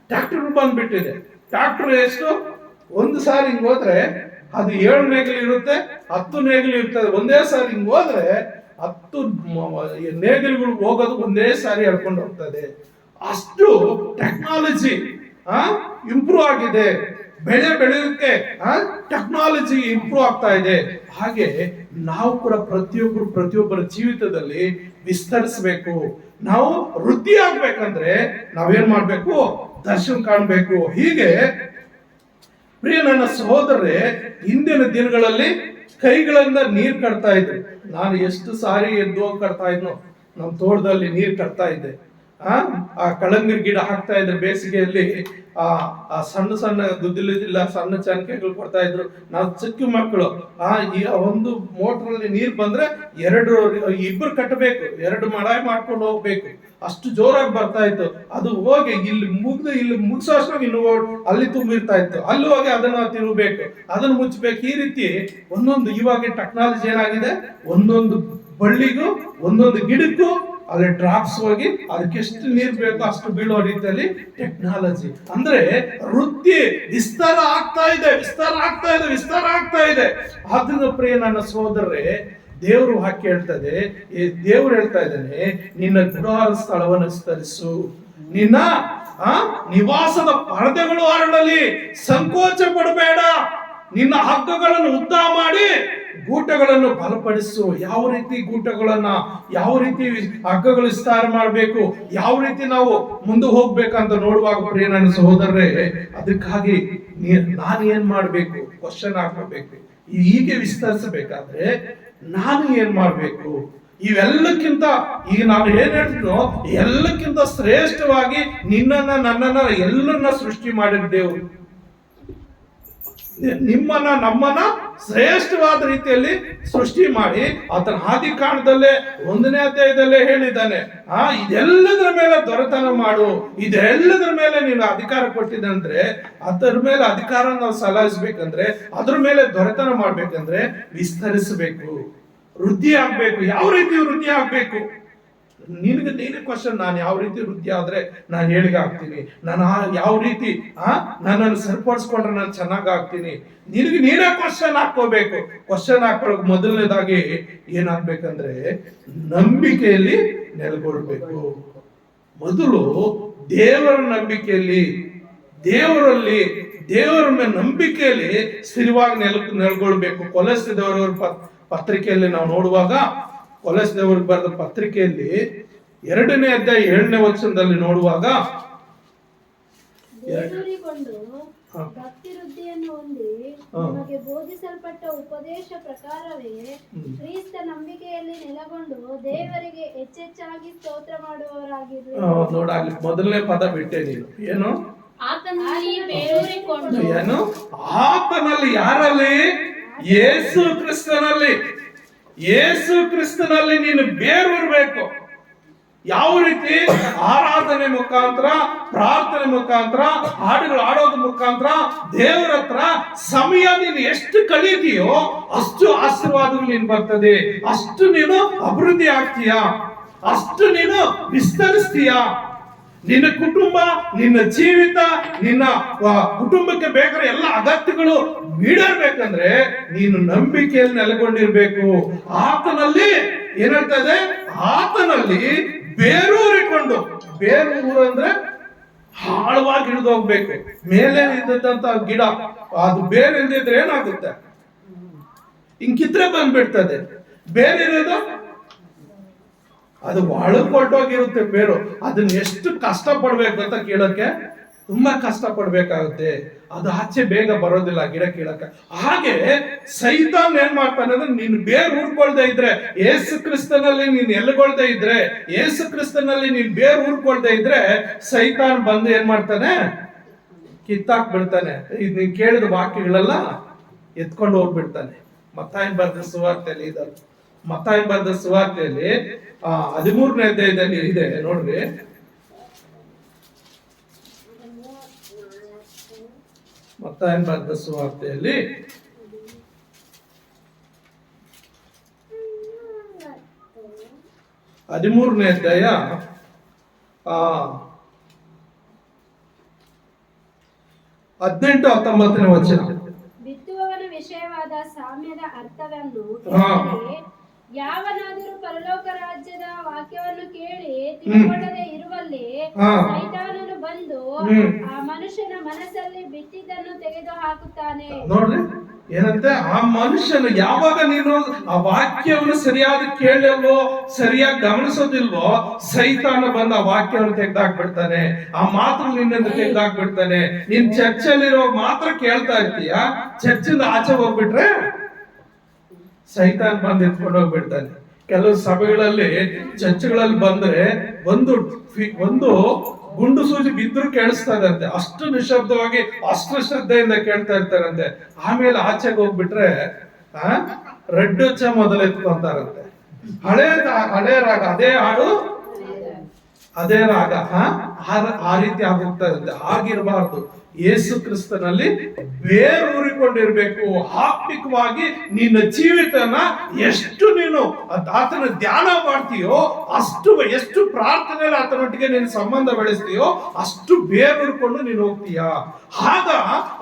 ಟ್ರ್ಯಾಕ್ಟರ್ ಬಂದ್ಬಿಟ್ಟಿದೆ. ಟ್ರ್ಯಾಕ್ಟರ್ ಎಷ್ಟು, ಒಂದು ಸಾರಿ ಹಿಂಗ್ ಹೋದ್ರೆ ಅದು 7 ನೇಗಿಲು ಇರುತ್ತೆ, 10 ನೇಗಿಲು ಇರ್ತದೆ. ಒಂದೇ ಸಾರಿ ಹಿಂಗ್ ಹೋದ್ರೆ 10 ನೇಗಿಲುಗಳು ಹೋಗೋದು ಒಂದೇ ಸಾರಿ ಎಳ್ಕೊಂಡು ಹೋಗ್ತದೆ. ಅಷ್ಟು ಟೆಕ್ನಾಲಜಿ ಇಂಪ್ರೂವ್ ಆಗಿದೆ. ಬೆಳೆ ಬೆಳೆಯೋದಕ್ಕೆ ಟೆಕ್ನಾಲಜಿ ಇಂಪ್ರೂವ್ ಆಗ್ತಾ ಇದೆ. ಹಾಗೆ ನಾವು ಕೂಡ ಪ್ರತಿಯೊಬ್ಬರ ಜೀವಿತದಲ್ಲಿ ವಿಸ್ತರಿಸಬೇಕು. ನಾವು ವೃದ್ಧಿ ಆಗ್ಬೇಕಂದ್ರೆ ನಾವೇನ್ ಮಾಡ್ಬೇಕು, ದರ್ಶನ ಕಾಣ್ಬೇಕು. ಹೀಗೆ ಪ್ರಿಯ ನನ್ನ ಸಹೋದರರೇ, ಹಿಂದಿನ ದಿನಗಳಲ್ಲಿ ಕೈಗಳಿಂದ ನೀರ್ ಕಟ್ತಾ ಇದ್ರು. ನಾನು ಎಷ್ಟು ಸಾರಿ ಎದ್ದು ಹೋಗಿ ಕಟ್ತಾ ಇದ್ನೋ, ನಮ್ಮ ತೋಟದಲ್ಲಿ ನೀರ್ ಕಟ್ತಾ ಇದ್ದೆ. ಆ ಕಳಂಗರಿ ಗಿಡ ಹಾಕ್ತಾ ಇದ್ರೆ ಬೇಸಿಗೆಯಲ್ಲಿ ಆ ಸಣ್ಣ ಸಣ್ಣ ಗುದ್ದಿಲ್ಲ ಸಣ್ಣ ಚನಕೆಗಳು ಕೊಡ್ತಾ ಇದ್ರು. ನಾವು ಚಿಕ್ಕ ಮಕ್ಕಳು ಈ ಒಂದು ಮೋಟ್ರಲ್ಲಿ ನೀರ್ ಬಂದ್ರೆ ಇಬ್ಬರು ಕಟ್ಟಬೇಕು, 2 ಮಡಾಯಿ ಮಾಡ್ಕೊಂಡು ಹೋಗ್ಬೇಕು, ಅಷ್ಟು ಜೋರಾಗಿ ಬರ್ತಾ ಇತ್ತು. ಅದು ಹೋಗಿ ಇಲ್ಲಿ ಮುಗಿಸೋ ಅಷ್ಟಾಗಿ ಇನ್ನು ಅಲ್ಲಿ ತುಂಬಿರ್ತಾ ಇತ್ತು. ಅಲ್ಲಿ ಹೋಗಿ ಅದನ್ನ ತಿರುಗಬೇಕು, ಅದನ್ನ ಮುಚ್ಚಬೇಕು. ಈ ರೀತಿ ಒಂದೊಂದು ಇವಾಗ ಟೆಕ್ನಾಲಜಿ ಏನಾಗಿದೆ, ಒಂದೊಂದು ಬಳ್ಳಿಗೂ ಒಂದೊಂದು ಗಿಡಕ್ಕೂ ಅಲ್ಲಿ ಡ್ರಾಪ್ಸ್ ಹೋಗಿ ಅದಕ್ಕೆ ಎಷ್ಟು ನೀರು ಬೇಕೋ ಅಷ್ಟು ಬೀಳೋ ರೀತಿಯಲ್ಲಿ ಟೆಕ್ನಾಲಜಿ. ಅಂದ್ರೆ ವೃದ್ಧಿ ವಿಸ್ತಾರ ಆಗ್ತಾ ಇದೆ, ವಿಸ್ತಾರ ಆಗ್ತಾ ಇದೆ, ವಿಸ್ತಾರ ಆಗ್ತಾ ಇದೆ. ಆದ್ರಿಂದ ಪ್ರಿಯ ನನ್ನ ಸಹೋದರರೇ, ದೇವರು ವಾಕ್ಯ ಹೇಳ್ತದೆ, ದೇವರು ಹೇಳ್ತಾ ಇದ್ದಾನೆ, ನಿನ್ನ ಗುಡಾರ ಸ್ಥಳವನ್ನು ವಿಸ್ತರಿಸು, ನಿನ್ನ ನಿವಾಸದ ಪರದೆಗಳು ಹರಡಲಿ, ಸಂಕೋಚ ಪಡಬೇಡ, ನಿನ್ನ ಹಗ್ಗಗಳನ್ನು ಉದ್ದ ಮಾಡಿ ಗೂಟಗಳನ್ನು ಬಲಪಡಿಸು. ಯಾವ ರೀತಿ ಗೂಟಗಳನ್ನ, ಯಾವ ರೀತಿ ಹಗ್ಗಗಳು ವಿಸ್ತಾರ ಮಾಡಬೇಕು, ಯಾವ ರೀತಿ ನಾವು ಮುಂದೆ ಹೋಗ್ಬೇಕಂತ ನೋಡುವಾಗ ಪ್ರಿಯ ನನ್ನ ಸಹೋದರರೇ, ಅದಕ್ಕಾಗಿ ನಾನು ಏನ್ ಮಾಡ್ಬೇಕು, ಕ್ವಶನ್ ಹಾಕಬೇಕು. ಹೀಗೆ ವಿಸ್ತರಿಸಬೇಕಾದ್ರೆ ನಾನು ಏನ್ ಮಾಡ್ಬೇಕು? ಇವೆಲ್ಲಕ್ಕಿಂತ ಈಗ ನಾನು ಏನ್ ಹೇಳ್ತೀನೋ ಎಲ್ಲಕ್ಕಿಂತ ಶ್ರೇಷ್ಠವಾಗಿ ನಿನ್ನನ್ನ ನನ್ನನ್ನ ಎಲ್ಲರನ್ನ ಸೃಷ್ಟಿ ಮಾಡಿದ ದೇವರು ನಿಮ್ಮನ್ನ ನಮ್ಮನ್ನ ಶ್ರೇಷ್ಠವಾದ ರೀತಿಯಲ್ಲಿ ಸೃಷ್ಟಿ ಮಾಡಿ ಆತನ ಆದಿ ಕಾಂಡದಲ್ಲೇ 1ನೇ ಅಧ್ಯಾಯದಲ್ಲೇ ಹೇಳಿದ್ದಾನೆ, ಇದೆಲ್ಲದರ ಮೇಲೆ ದೊರೆತನ ಮಾಡು, ಇದೆಲ್ಲದರ ಮೇಲೆ ನೀನು ಅಧಿಕಾರ ಕೊಟ್ಟಿದ್ದಂದ್ರೆ, ಅದರ ಮೇಲೆ ಅಧಿಕಾರ ನಾವು ಸಲಹಿಸ್ಬೇಕಂದ್ರೆ, ಅದ್ರ ಮೇಲೆ ದೊರೆತನ ಮಾಡ್ಬೇಕಂದ್ರೆ ವಿಸ್ತರಿಸಬೇಕು, ವೃದ್ಧಿ ಆಗ್ಬೇಕು. ಯಾವ ರೀತಿ ವೃದ್ಧಿ ಆಗ್ಬೇಕು? ನೀನೇ ಕ್ವಶನ್, ನಾನು ಯಾವ ರೀತಿ ವೃದ್ಧಿ ಆದ್ರೆ ನಾನು ಹೇಳಿಗೆ ಆಗ್ತೀನಿ, ನಾನು ಯಾವ ರೀತಿ ನನ್ನನ್ನು ಸರಿಪಡಿಸ್ಕೊಂಡ್ರೆ ನಾನು ಚೆನ್ನಾಗಿ ಆಗ್ತೀನಿ. ನೀನೇ ಕ್ವಶನ್ ಹಾಕೋಬೇಕು. ಕ್ವಶನ್ ಹಾಕೊಳ್ಳೋಕೆ ಮೊದಲನೇದಾಗಿ ಏನಾಗ್ಬೇಕಂದ್ರೆ ನಂಬಿಕೆಯಲ್ಲಿ ನೆಲೆಗೊಳ್ಬೇಕು. ಮೊದಲು ದೇವರ ನಂಬಿಕೆಯಲ್ಲಿ, ದೇವರ ಮೇಲೆ ನಂಬಿಕೆಯಲ್ಲಿ ಸ್ಥಿರವಾಗಿ ನೆಲೆಗೊಳ್ಬೇಕು. ಕೊಲೊಸ್ಸೆದವರ ಪತ್ರಿಕೆಯಲ್ಲಿ ನಾವು ನೋಡುವಾಗ, ಕೊಲೊಸ್ಸೆದವರಿಗೆ ಬರೆದ ಪತ್ರಿಕೆಯಲ್ಲಿ 2ನೇ ಅಧ್ಯಾಯ 7ನೇ ವಚನದಲ್ಲಿ ನೋಡುವಾಗ, ಬೇರೂರಿಕೊಂಡು ಭಕ್ತಿ ವೃದ್ಧಿಯನ್ನು ಹೊಂದಿ ನಿಮಗೆ ಬೋಧಿಸಲ್ಪಟ್ಟ ಉಪದೇಶ ಪ್ರಕಾರವೇ ಕ್ರಿಸ್ತ ನಂಬಿಕೆಯಲ್ಲಿ ನೆಲೆಗೊಂಡು ದೇವರಿಗೆ ಹೆಚ್ಚೆಚ್ಚಾಗಿ ಸ್ತೋತ್ರ ಮಾಡುವವರಾಗಿರ್ರಿ. ನೋಡಾಗ್ಲಿ ಮೊದಲನೇ ಪದ ಬಿಟ್ಟೆ ನೀನು. ಏನು? ಆತನಲ್ಲಿ ಬೇರೂರಿಕೊಂಡು. ಏನು? ಆತನಲ್ಲಿ. ಯಾರಲ್ಲಿ? ಯೇಸು ಕ್ರಿಸ್ತನಲ್ಲಿ. ಯೇಸು ಕ್ರಿಸ್ತನಲ್ಲಿ ನೀನು ಬೇರೂರ್ಬೇಕು. ಯಾವ ರೀತಿ? ಆರಾಧನೆ ಮುಖಾಂತರ, ಪ್ರಾರ್ಥನೆ ಮುಖಾಂತರ, ಹಾಡುಗಳು ಆಡೋದ್ರ ಮುಖಾಂತರ ದೇವರ ಹತ್ರ ಸಮಯ ನೀನು ಎಷ್ಟು ಕಳೀತೀಯೋ ಅಷ್ಟು ಆಶೀರ್ವಾದಗಳು ನೀನು ಬರ್ತದೆ, ಅಷ್ಟು ನೀನು ಅಭಿವೃದ್ಧಿ ಆಗ್ತೀಯ, ಅಷ್ಟು ನೀನು ವಿಸ್ತರಿಸ್ತೀಯ. ನಿನ್ನ ಕುಟುಂಬ, ನಿನ್ನ ಜೀವಿತ, ನಿನ್ನ ಕುಟುಂಬಕ್ಕೆ ಬೇಕಾದ ಎಲ್ಲ ಅಗತ್ಯಗಳು ಈಡೇರ್ಬೇಕಂದ್ರೆ ನೀನು ನಂಬಿಕೆಯಲ್ಲಿ ನೆಲೆಗೊಂಡಿರ್ಬೇಕು. ಆತನಲ್ಲಿ ಏನ್ ಹೇಳ್ತಾ ಇದೆ? ಆತನಲ್ಲಿ ಬೇರೂರಿಕೊಂಡು. ಬೇರೂರು ಅಂದ್ರೆ ಆಳವಾಗಿ ಹಿಡಿದು ಹೋಗ್ಬೇಕು. ಮೇಲೆ ಇದ್ದಂತ ಗಿಡ ಅದು ಬೇರೆ ಇಲ್ದಿದ್ರೆ ಏನಾಗುತ್ತೆ? ಹಿಂಗಿದ್ರೆ ಬಂದ್ಬಿಡ್ತದೆ. ಬೇರೆ ಇರೋದು ಅದು ಒಳಗೊಟ್ಟೋಗಿರುತ್ತೆ ಬೇರು. ಅದನ್ನ ಎಷ್ಟು ಕಷ್ಟ ಪಡ್ಬೇಕು ಅಂತ ಕೀಳಕ್ಕೆ ತುಂಬಾ ಕಷ್ಟ ಪಡ್ಬೇಕಾಗುತ್ತೆ. ಅದು ಆಚೆ ಬೇಗ ಬರೋದಿಲ್ಲ ಗಿಡ ಕೀಳಕ್ಕೆ. ಹಾಗೆ ಸೈತಾನ್ ಏನ್ ಮಾಡ್ತಾನೆ ಅಂದ್ರೆ ನೀನು ಬೇರು ಊರ್ಕೊಳ್ದೆ ಇದ್ರೆ, ಯೇಸು ಕ್ರಿಸ್ತನಲ್ಲಿ ನೀನ್ ಎಲ್ಗೊಳ್ದೆ ಇದ್ರೆ, ಯೇಸು ಕ್ರಿಸ್ತನಲ್ಲಿ ನೀನ್ ಬೇರು ಊರ್ಕೊಳ್ದೆ ಇದ್ರೆ ಸೈತಾನ್ ಬಂದು ಏನ್ ಮಾಡ್ತಾನೆ? ಕಿತ್ತಾಕ್ ಬಿಡ್ತಾನೆ. ಇದು ನೀನ್ ಕೇಳಿದ ವಾಕ್ಯಗಳೆಲ್ಲ ಎತ್ಕೊಂಡು ಹೋಗ್ಬಿಡ್ತಾನೆ. ಮತ್ತಾಯನ್ ಬರೆದ ಸುವಾರ್ತೆಯಲ್ಲಿ ಇದಲ್ಲ. ಮತ್ತಾಯನ್ ಬರೆದ ಸುವಾರ್ತೆಯಲ್ಲಿ 13ನೇ ಅಧ್ಯಾಯದಲ್ಲಿ ಇದೆ ನೋಡ್ರಿ. ಮತ್ತಾಯನ್ ಬರೆದ ಸುವಾರ್ತೆಯಲ್ಲಿ 13ನೇ ಅಧ್ಯಾಯ 18-19ನೇ ವಚನ. ಬಿತ್ತುವವನ ವಿಷಯವಾದ ಸಾಮ್ಯದ ಅರ್ಥವನ್ನು ತಿಳಿದರೆ, ಯಾವನಾದರೂ ಪರಲೋಕ ರಾಜ್ಯದ ವಾಕ್ಯವನ್ನು ಕೇಳಿ ತಿಳ್ಕೊಳ್ಳದೆ ಇರುವಲ್ಲಿ ಸೈತಾನನು ಬಂದು ಆ ಮನುಷ್ಯನ ಮನಸ್ಸಲ್ಲಿ ಬಿತ್ತಿದ್ದನ್ನು ತೆಗೆದು ಹಾಕುತ್ತಾನೆ. ನೋಡ್ರಿ ಏನಂತೆ? ಆ ಮನುಷ್ಯನು ಯಾವಾಗ ನೀನು ಆ ವಾಕ್ಯವನ್ನು ಸರಿಯಾದ ಕೇಳಲ್ವೋ, ಸರಿಯಾಗಿ ಗಮನಿಸೋದಿಲ್ವೋ, ಸೈತಾನ ಬಂದು ಆ ವಾಕ್ಯವನ್ನು ತೆಗೆದಾಕ್ಬಿಡ್ತಾನೆ. ಆ ಮಾತು ನಿನ್ನನ್ನು ತೆಗೆದಾಕ್ಬಿಡ್ತಾನೆ. ನೀನ್ ಚರ್ಚಲ್ಲಿರೋ ಮಾತ್ರ ಕೇಳ್ತಾ ಇರ್ತೀಯ, ಚರ್ಚಿಂದ ಆಚೆ ಹೋಗ್ಬಿಟ್ರೆ ಸೈತಾನ್ ಬಂದು ಎತ್ಕೊಂಡು ಹೋಗ್ಬಿಡ್ತಾನೆ. ಕೆಲವು ಸಭೆಗಳಲ್ಲಿ, ಚರ್ಚ್ಗಳಲ್ಲಿ ಬಂದ್ರೆ ಒಂದು ಗುಂಡು ಸೂಜಿ ಬಿದ್ರು ಕೇಳಿಸ್ತದಂತೆ. ಅಷ್ಟು ನಿಶಬ್ದವಾಗಿ, ಅಷ್ಟು ಶ್ರದ್ಧೆಯಿಂದ ಕೇಳ್ತಾ ಇರ್ತಾರಂತೆ. ಆಮೇಲೆ ಆಚೆಗೆ ಹೋಗ್ಬಿಟ್ರೆ ರೆಡ್ ಚ ಮೊದಲು ಎತ್ಕೊಂತಾರಂತೆ. ಹಳೆ ರಾಗ, ಅದೇ ಹಾಡು, ಅದೇ ರಾಗ, ಆ ರೀತಿ ಆಗೋಗ್ತಾ ಇರುತ್ತೆ. ಆಗಿರಬಾರ್ದು. ಯೇಸು ಕ್ರಿಸ್ತನಲ್ಲಿ ಬೇರೂರಿಕೊಂಡಿರ್ಬೇಕು. ಆತ್ಮಿಕವಾಗಿ ನಿನ್ನ ಜೀವಿತನ ಎಷ್ಟು ನೀನು ಆತನ ಧ್ಯಾನ ಮಾಡ್ತೀಯೋ, ಅಷ್ಟು ಎಷ್ಟು ಪ್ರಾರ್ಥನೆಯಲ್ಲಿ ಆತನೊಟ್ಟಿಗೆ ನೀನು ಸಂಬಂಧ ಬೆಳೆಸ್ತೀಯೋ ಅಷ್ಟು ಬೇರೂರಿಕೊಂಡು ನೀನು ಹೋಗ್ತೀಯ. ಆಗ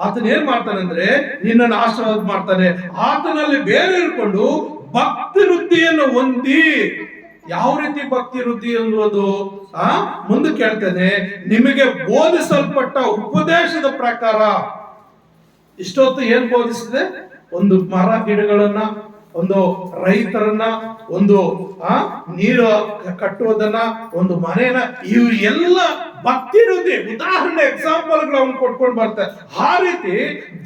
ಆತನ ಏನ್ ಮಾಡ್ತಾನೆ ಅಂದ್ರೆ ನಿನ್ನನ್ನು ಆಶೀರ್ವಾದ ಮಾಡ್ತಾನೆ. ಆತನಲ್ಲಿ ಬೇರೂರಿಕೊಂಡು ಭಕ್ತಿ ವೃದ್ಧಿಯನ್ನು ಹೊಂದಿ. ಯಾವ ರೀತಿ ಭಕ್ತಿ ವೃದ್ಧಿ ಅನ್ನುವುದು ಮುಂದೆ ಕೇಳ್ತೇನೆ. ನಿಮಗೆ ಬೋಧಿಸಲ್ಪಟ್ಟ ಉಪದೇಶದ ಪ್ರಕಾರ. ಇಷ್ಟೊತ್ತು ಏನ್ ಬೋಧಿಸಿದೆ? ಒಂದು ಮರ ಗಿಡಗಳನ್ನ, ಒಂದು ರೈತರನ್ನ, ಒಂದು ನೀರು ಕಟ್ಟುವುದನ್ನ, ಒಂದು ಮನೆಯನ್ನ, ಇವು ಎಲ್ಲ ಭಕ್ತಿ ವೃದ್ಧಿ ಉದಾಹರಣೆ, ಎಕ್ಸಾಂಪಲ್ಗಳು ಅವ್ನು ಕೊಟ್ಕೊಂಡು ಬರ್ತಾರೆ. ಆ ರೀತಿ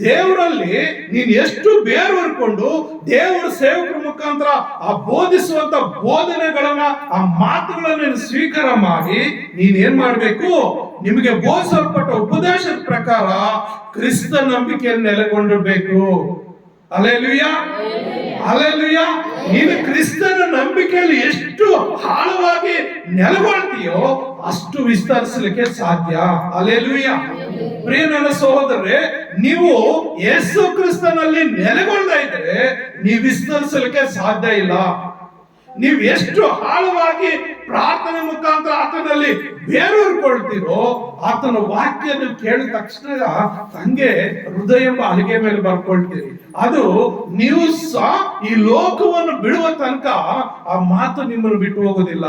ದೇವರಲ್ಲಿ ನೀನ್ ಎಷ್ಟು ಬೇರ್ವರ್ಕೊಂಡು ದೇವರ ಸೇವಕರ ಮುಖಾಂತರ ಆ ಬೋಧಿಸುವಂತ ಬೋಧನೆಗಳನ್ನ, ಆ ಮಾತುಗಳನ್ನ ಸ್ವೀಕಾರ ಮಾಡಿ ನೀನ್ ಏನ್ ಮಾಡ್ಬೇಕು? ನಿಮಗೆ ಬೋಧಿಸಲ್ಪಟ್ಟ ಉಪದೇಶದ ಪ್ರಕಾರ ಕ್ರಿಸ್ತ ನಂಬಿಕೆಯನ್ನು ನೆಲೆಗೊಂಡಿರ್ಬೇಕು. Hallelujah, hallelujah. ನೀನು ಕ್ರಿಸ್ತನ ನಂಬಿಕೆಯಲ್ಲಿ ಎಷ್ಟು ಆಳವಾಗಿ ನೆಲೆಗೊಳ್ತೀಯೋ ಅಷ್ಟು ವಿಸ್ತರಿಸಲಿಕ್ಕೆ ಸಾಧ್ಯ. ಹಲ್ಲೆಲೂಯಾ. ಪ್ರಿಯ ನನ್ನ ಸಹೋದರರೇ, ನೀವು ಯೇಸು ಕ್ರಿಸ್ತನಲ್ಲಿ ನೆಲೆಗೊಳ್ತಾ ಇದ್ರೆ ನೀವು ವಿಸ್ತರಿಸಲಿಕ್ಕೆ ಸಾಧ್ಯ ಇಲ್ಲ. ನೀವು ಎಷ್ಟು ಆಳವಾಗಿ ಪ್ರಾರ್ಥನೆ ಮುಖಾಂತರ ಆತನಲ್ಲಿ ಬೇರೂರ್ಕೊಳ್ತೀರೋ, ಆತನ ವಾಕ್ಯ ಕೇಳಿದ ತಕ್ಷಣ ಹಂಗೆ ಹೃದಯ ಎಂಬ ಹಲಿಗೆ ಮೇಲೆ ಬರ್ಕೊಳ್ತೀರಿ. ಅದು ನೀವು ಸಹ ಈ ಲೋಕವನ್ನು ಬಿಡುವ ತನಕ ಆ ಮಾತು ನಿಮ್ಮನ್ನು ಬಿಟ್ಟು ಹೋಗೋದಿಲ್ಲ,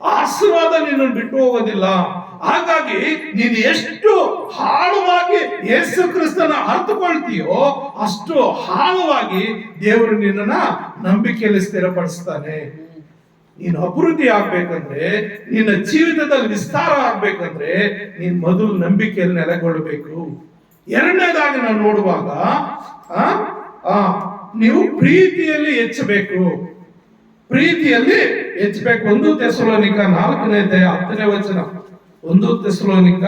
ಆಶೀರ್ವಾದ ನಿನ್ನನ್ನು ಬಿಟ್ಟು ಹೋಗೋದಿಲ್ಲ. ಹಾಗಾಗಿ ನೀನು ಎಷ್ಟು ಆಳವಾಗಿ ಯೇಸು ಕ್ರಿಸ್ತನ ಅರ್ಥಕೊಳ್ತೀಯೋ ಅಷ್ಟು ಆಳವಾಗಿ ದೇವರು ನಿನ್ನನ್ನ ನಂಬಿಕೆಯಲ್ಲಿ ಸ್ಥಿರಪಡಿಸ್ತಾನೆ. ನೀನು ಅಭಿವೃದ್ಧಿ ಆಗ್ಬೇಕಂದ್ರೆ, ನಿನ್ನ ಜೀವಿತದಲ್ಲಿ ವಿಸ್ತಾರ ಆಗ್ಬೇಕಂದ್ರೆ ನೀನ್ ಮೊದಲು ನಂಬಿಕೆಯಲ್ಲಿ ನೆಲೆಗೊಳ್ಳಬೇಕು. ಎರಡನೇದಾಗಿ ನಾವು ನೋಡುವಾಗ ನೀವು ಪ್ರೀತಿಯಲ್ಲಿ ಹೆಚ್ಚಬೇಕು. ಪ್ರೀತಿಯಲ್ಲಿ ಹೆಚ್ಚಬೇಕು. 1 ಥೆಸಲೋನಿಕ 4ನೇ ಅಧ್ಯಾಯ 10ನೇ ವಚನ. 1 ಥೆಸಲೋನಿಕ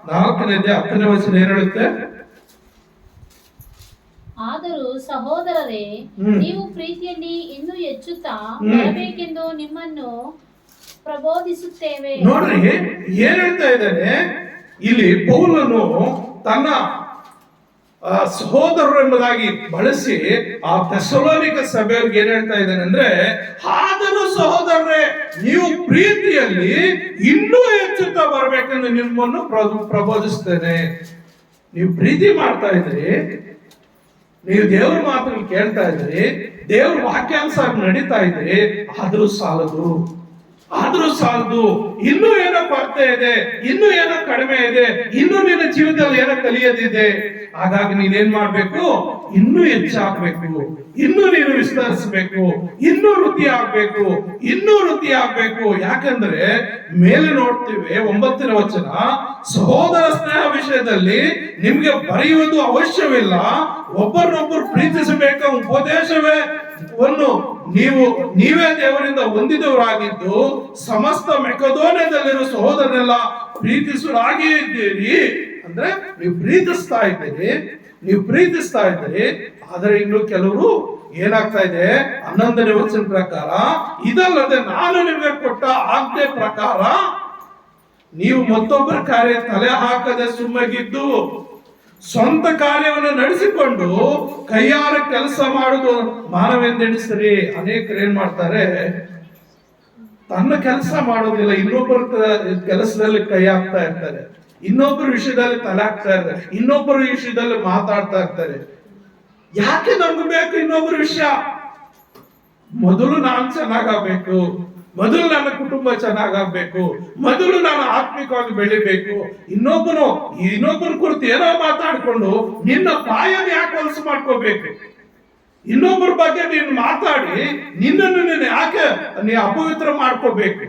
4ನೇ ಅಧ್ಯಾಯ 10ನೇ ವಚನ ಏನ್ ಹೇಳುತ್ತೆ? ಆದರೂ ಸಹೋದರರೇ, ನೀವು ಪ್ರೀತಿಯಲ್ಲಿ ಇನ್ನೂ ಹೆಚ್ಚುತ್ತಾ ಬರಬೇಕೆಂದು ನಿಮ್ಮನ್ನು ಪ್ರಬೋಧಿಸುತ್ತೇವೆ. ನೋಡ್ರಿ ಏನ್ ಹೇಳ್ತಾ ಇದ್ದಾನೆ ಇಲ್ಲಿ ಪೌಲನು. ತನ್ನ ಸಹೋದರರು ಎಂಬುದಾಗಿ ಬಳಸಿ ಆ ಥೆಸಲೋನಿಕ ಸಭೆಯವ್ರಿಗೆ ಏನ್ ಹೇಳ್ತಾ ಇದ್ದಾನೆ ಅಂದ್ರೆ, ಆದರೂ ಸಹೋದರರೇ, ನೀವು ಪ್ರೀತಿಯಲ್ಲಿ ಇನ್ನೂ ಹೆಚ್ಚುತ್ತಾ ಬರಬೇಕೆಂದು ನಿಮ್ಮನ್ನು ಪ್ರಬೋಧಿಸ್ತೇನೆ. ನೀವು ಪ್ರೀತಿ ಮಾಡ್ತಾ ಇದ್ರಿ, ನೀವು ದೇವ್ರ ಮಾತನ್ನು ಕೇಳ್ತಾ ಇದ್ರಿ, ದೇವ್ರ ವಾಕ್ಯಾನುಸಾರ ನಡೀತಾ ಇದ್ರಿ, ಆದ್ರೂ ಸಾಲದು. ಇನ್ನೂ ಏನೋ ಕೊರತೆ ಇದೆ, ಇನ್ನೂ ಏನೋ ಕಡಿಮೆ ಇದೆ, ಇನ್ನೂ ನಿನ್ನ ಜೀವಿತದಲ್ಲಿ ಏನೋ ಕಲಿಯೋದಿದೆ. ಹಾಗಾಗಿ ನೀನೇನ್ ಮಾಡ್ಬೇಕು? ಇನ್ನೂ ಹೆಚ್ಚಾಗ್ಬೇಕು, ಇನ್ನೂ ನೀನು ವಿಸ್ತರಿಸಬೇಕು, ಇನ್ನೂ ವೃದ್ಧಿ ಆಗ್ಬೇಕು. ಯಾಕಂದ್ರೆ ಮೇಲೆ ನೋಡ್ತೀವಿ 9ನೇ ವಚನ, ಸಹೋದರ ಸ್ನೇಹ ವಿಷಯದಲ್ಲಿ ನಿಮ್ಗೆ ಬರೆಯುವುದು ಅವಶ್ಯವಿಲ್ಲ, ಒಬ್ಬರನ್ನೊಬ್ಬರು ಪ್ರೀತಿಸಬೇಕ ಉಪದೇಶವೇ ನೀವೇ ದೇವರಿಂದ ಹೊಂದಿದವರಾಗಿದ್ದು ಸಮಸ್ತ ಮೆಕೆದೋನ್ಯದಲ್ಲಿರುವ ಸಹೋದರನೆಲ್ಲ ಪ್ರೀತಿಸುವರಾಗಿ ಇದ್ದೀರಿ. ಅಂದ್ರೆ ನೀವು ಪ್ರೀತಿಸ್ತಾ ಇದ್ದೀರಿ. ಆದ್ರೆ ಇನ್ನು ಕೆಲವರು ಏನಾಗ್ತಾ ಇದೆ 11ನೇ ವಚನ ಪ್ರಕಾರ, ಇದಲ್ಲದೆ ನಾನು ನಿಮಗೆ ಕೊಟ್ಟ ಆಜ್ಞೆ ಪ್ರಕಾರ ನೀವು ಮತ್ತೊಬ್ಬರ ಕಾರ್ಯ ತಲೆ ಹಾಕದೆ ಸುಮ್ಮಗಿದ್ದು ಸ್ವಂತ ಕಾರ್ಯವನ್ನು ನಡೆಸಿಕೊಂಡು ಕೈಯಾರ ಕೆಲಸ ಮಾಡುವುದು ಮಾನವೆಂದೆಣಿಸಿರಿ. ಅನೇಕರು ಏನ್ ಮಾಡ್ತಾರೆ? ತನ್ನ ಕೆಲಸ ಮಾಡೋದಿಲ್ಲ, ಇನ್ನೊಬ್ಬರ ಕೆಲಸದಲ್ಲಿ ಕೈ ಹಾಕ್ತಾ ಇರ್ತಾರೆ, ಇನ್ನೊಬ್ಬರ ವಿಷಯದಲ್ಲಿ ತಲೆ ಹಾಕ್ತಾ ಇರ್ತಾರೆ, ಇನ್ನೊಬ್ಬರ ವಿಷಯದಲ್ಲಿ ಮಾತಾಡ್ತಾ ಇರ್ತಾರೆ. ಯಾಕೆ ನಮ್ಗೆ ಬೇಕು ಇನ್ನೊಬ್ಬರ ವಿಷಯ? ಮೊದಲು ನಾನು ಚೆನ್ನಾಗಬೇಕು, ಮೊದಲು ನನ್ನ ಕುಟುಂಬ ಚೆನ್ನಾಗಬೇಕು, ಮೊದಲು ನಾನು ಆತ್ಮಿಕವಾಗಿ ಬೆಳಿಬೇಕು. ಇನ್ನೊಬ್ಬನ ಕುರಿತು ಏನೋ ಮಾತಾಡ್ಕೊಂಡು ನಿನ್ನ ಬಾಯನ್ನು ಯಾಕೆ ಹೊಲಸು ಮಾಡ್ಕೋಬೇಕು? ಇನ್ನೊಬ್ಬರ ಬಗ್ಗೆ ನೀನು ಮಾತಾಡಿ ನಿನ್ನನ್ನು ಯಾಕೆ ನೀ ಅಪವಿತ್ರ ಮಾಡ್ಕೋಬೇಕು?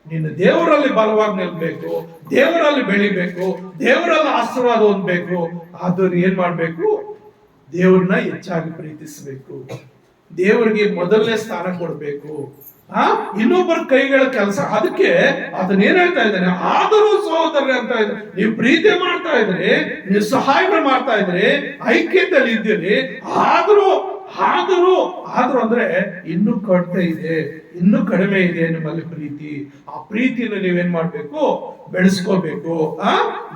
ನೀನು ದೇವರಲ್ಲಿ ಬಲವಾಗಿ ನಿಲ್ಬೇಕು, ದೇವರಲ್ಲಿ ಬೆಳಿಬೇಕು, ದೇವರಲ್ಲಿ ಆಶೀರ್ವಾದ ಹೊಂದಬೇಕು. ಆದ್ರೆ ಏನ್ ಮಾಡ್ಬೇಕು? ದೇವ್ರನ್ನ ಹೆಚ್ಚಾಗಿ ಪ್ರೀತಿಸಬೇಕು, ದೇವರಿಗೆ ಮೊದಲನೇ ಸ್ಥಾನ ಕೊಡ್ಬೇಕು. ಇನ್ನೊಬ್ಬರ ಕೈಗಳ ಕೆಲಸ. ಅದಕ್ಕೆ ಅದನ್ನ ಏನ್ ಹೇಳ್ತಾ ಇದ್ದಾನೆ? ಆದರೂ ಸಹೋದರರೇ ಅಂತ ಇದ್ದಾರೆ, ನೀವು ಪ್ರೀತಿ ಮಾಡ್ತಾ ಇದ್ರಿ, ನೀವು ಸಹಾಯ ಮಾಡ್ತಾ ಇದ್ರಿ, ಐಕ್ಯದಲ್ಲಿ ಇದ್ದೀರಿ, ಆದ್ರೂ ಅಂದ್ರೆ ಇನ್ನೂ ಕೊರತೆ ಇದೆ, ಇನ್ನೂ ಕಡಿಮೆ ಇದೆ ನಿಮ್ಮಲ್ಲಿ ಪ್ರೀತಿ. ಆ ಪ್ರೀತಿಯನ್ನು ನೀವೇನ್ ಮಾಡ್ಬೇಕು? ಬೆಳೆಸ್ಕೋಬೇಕು.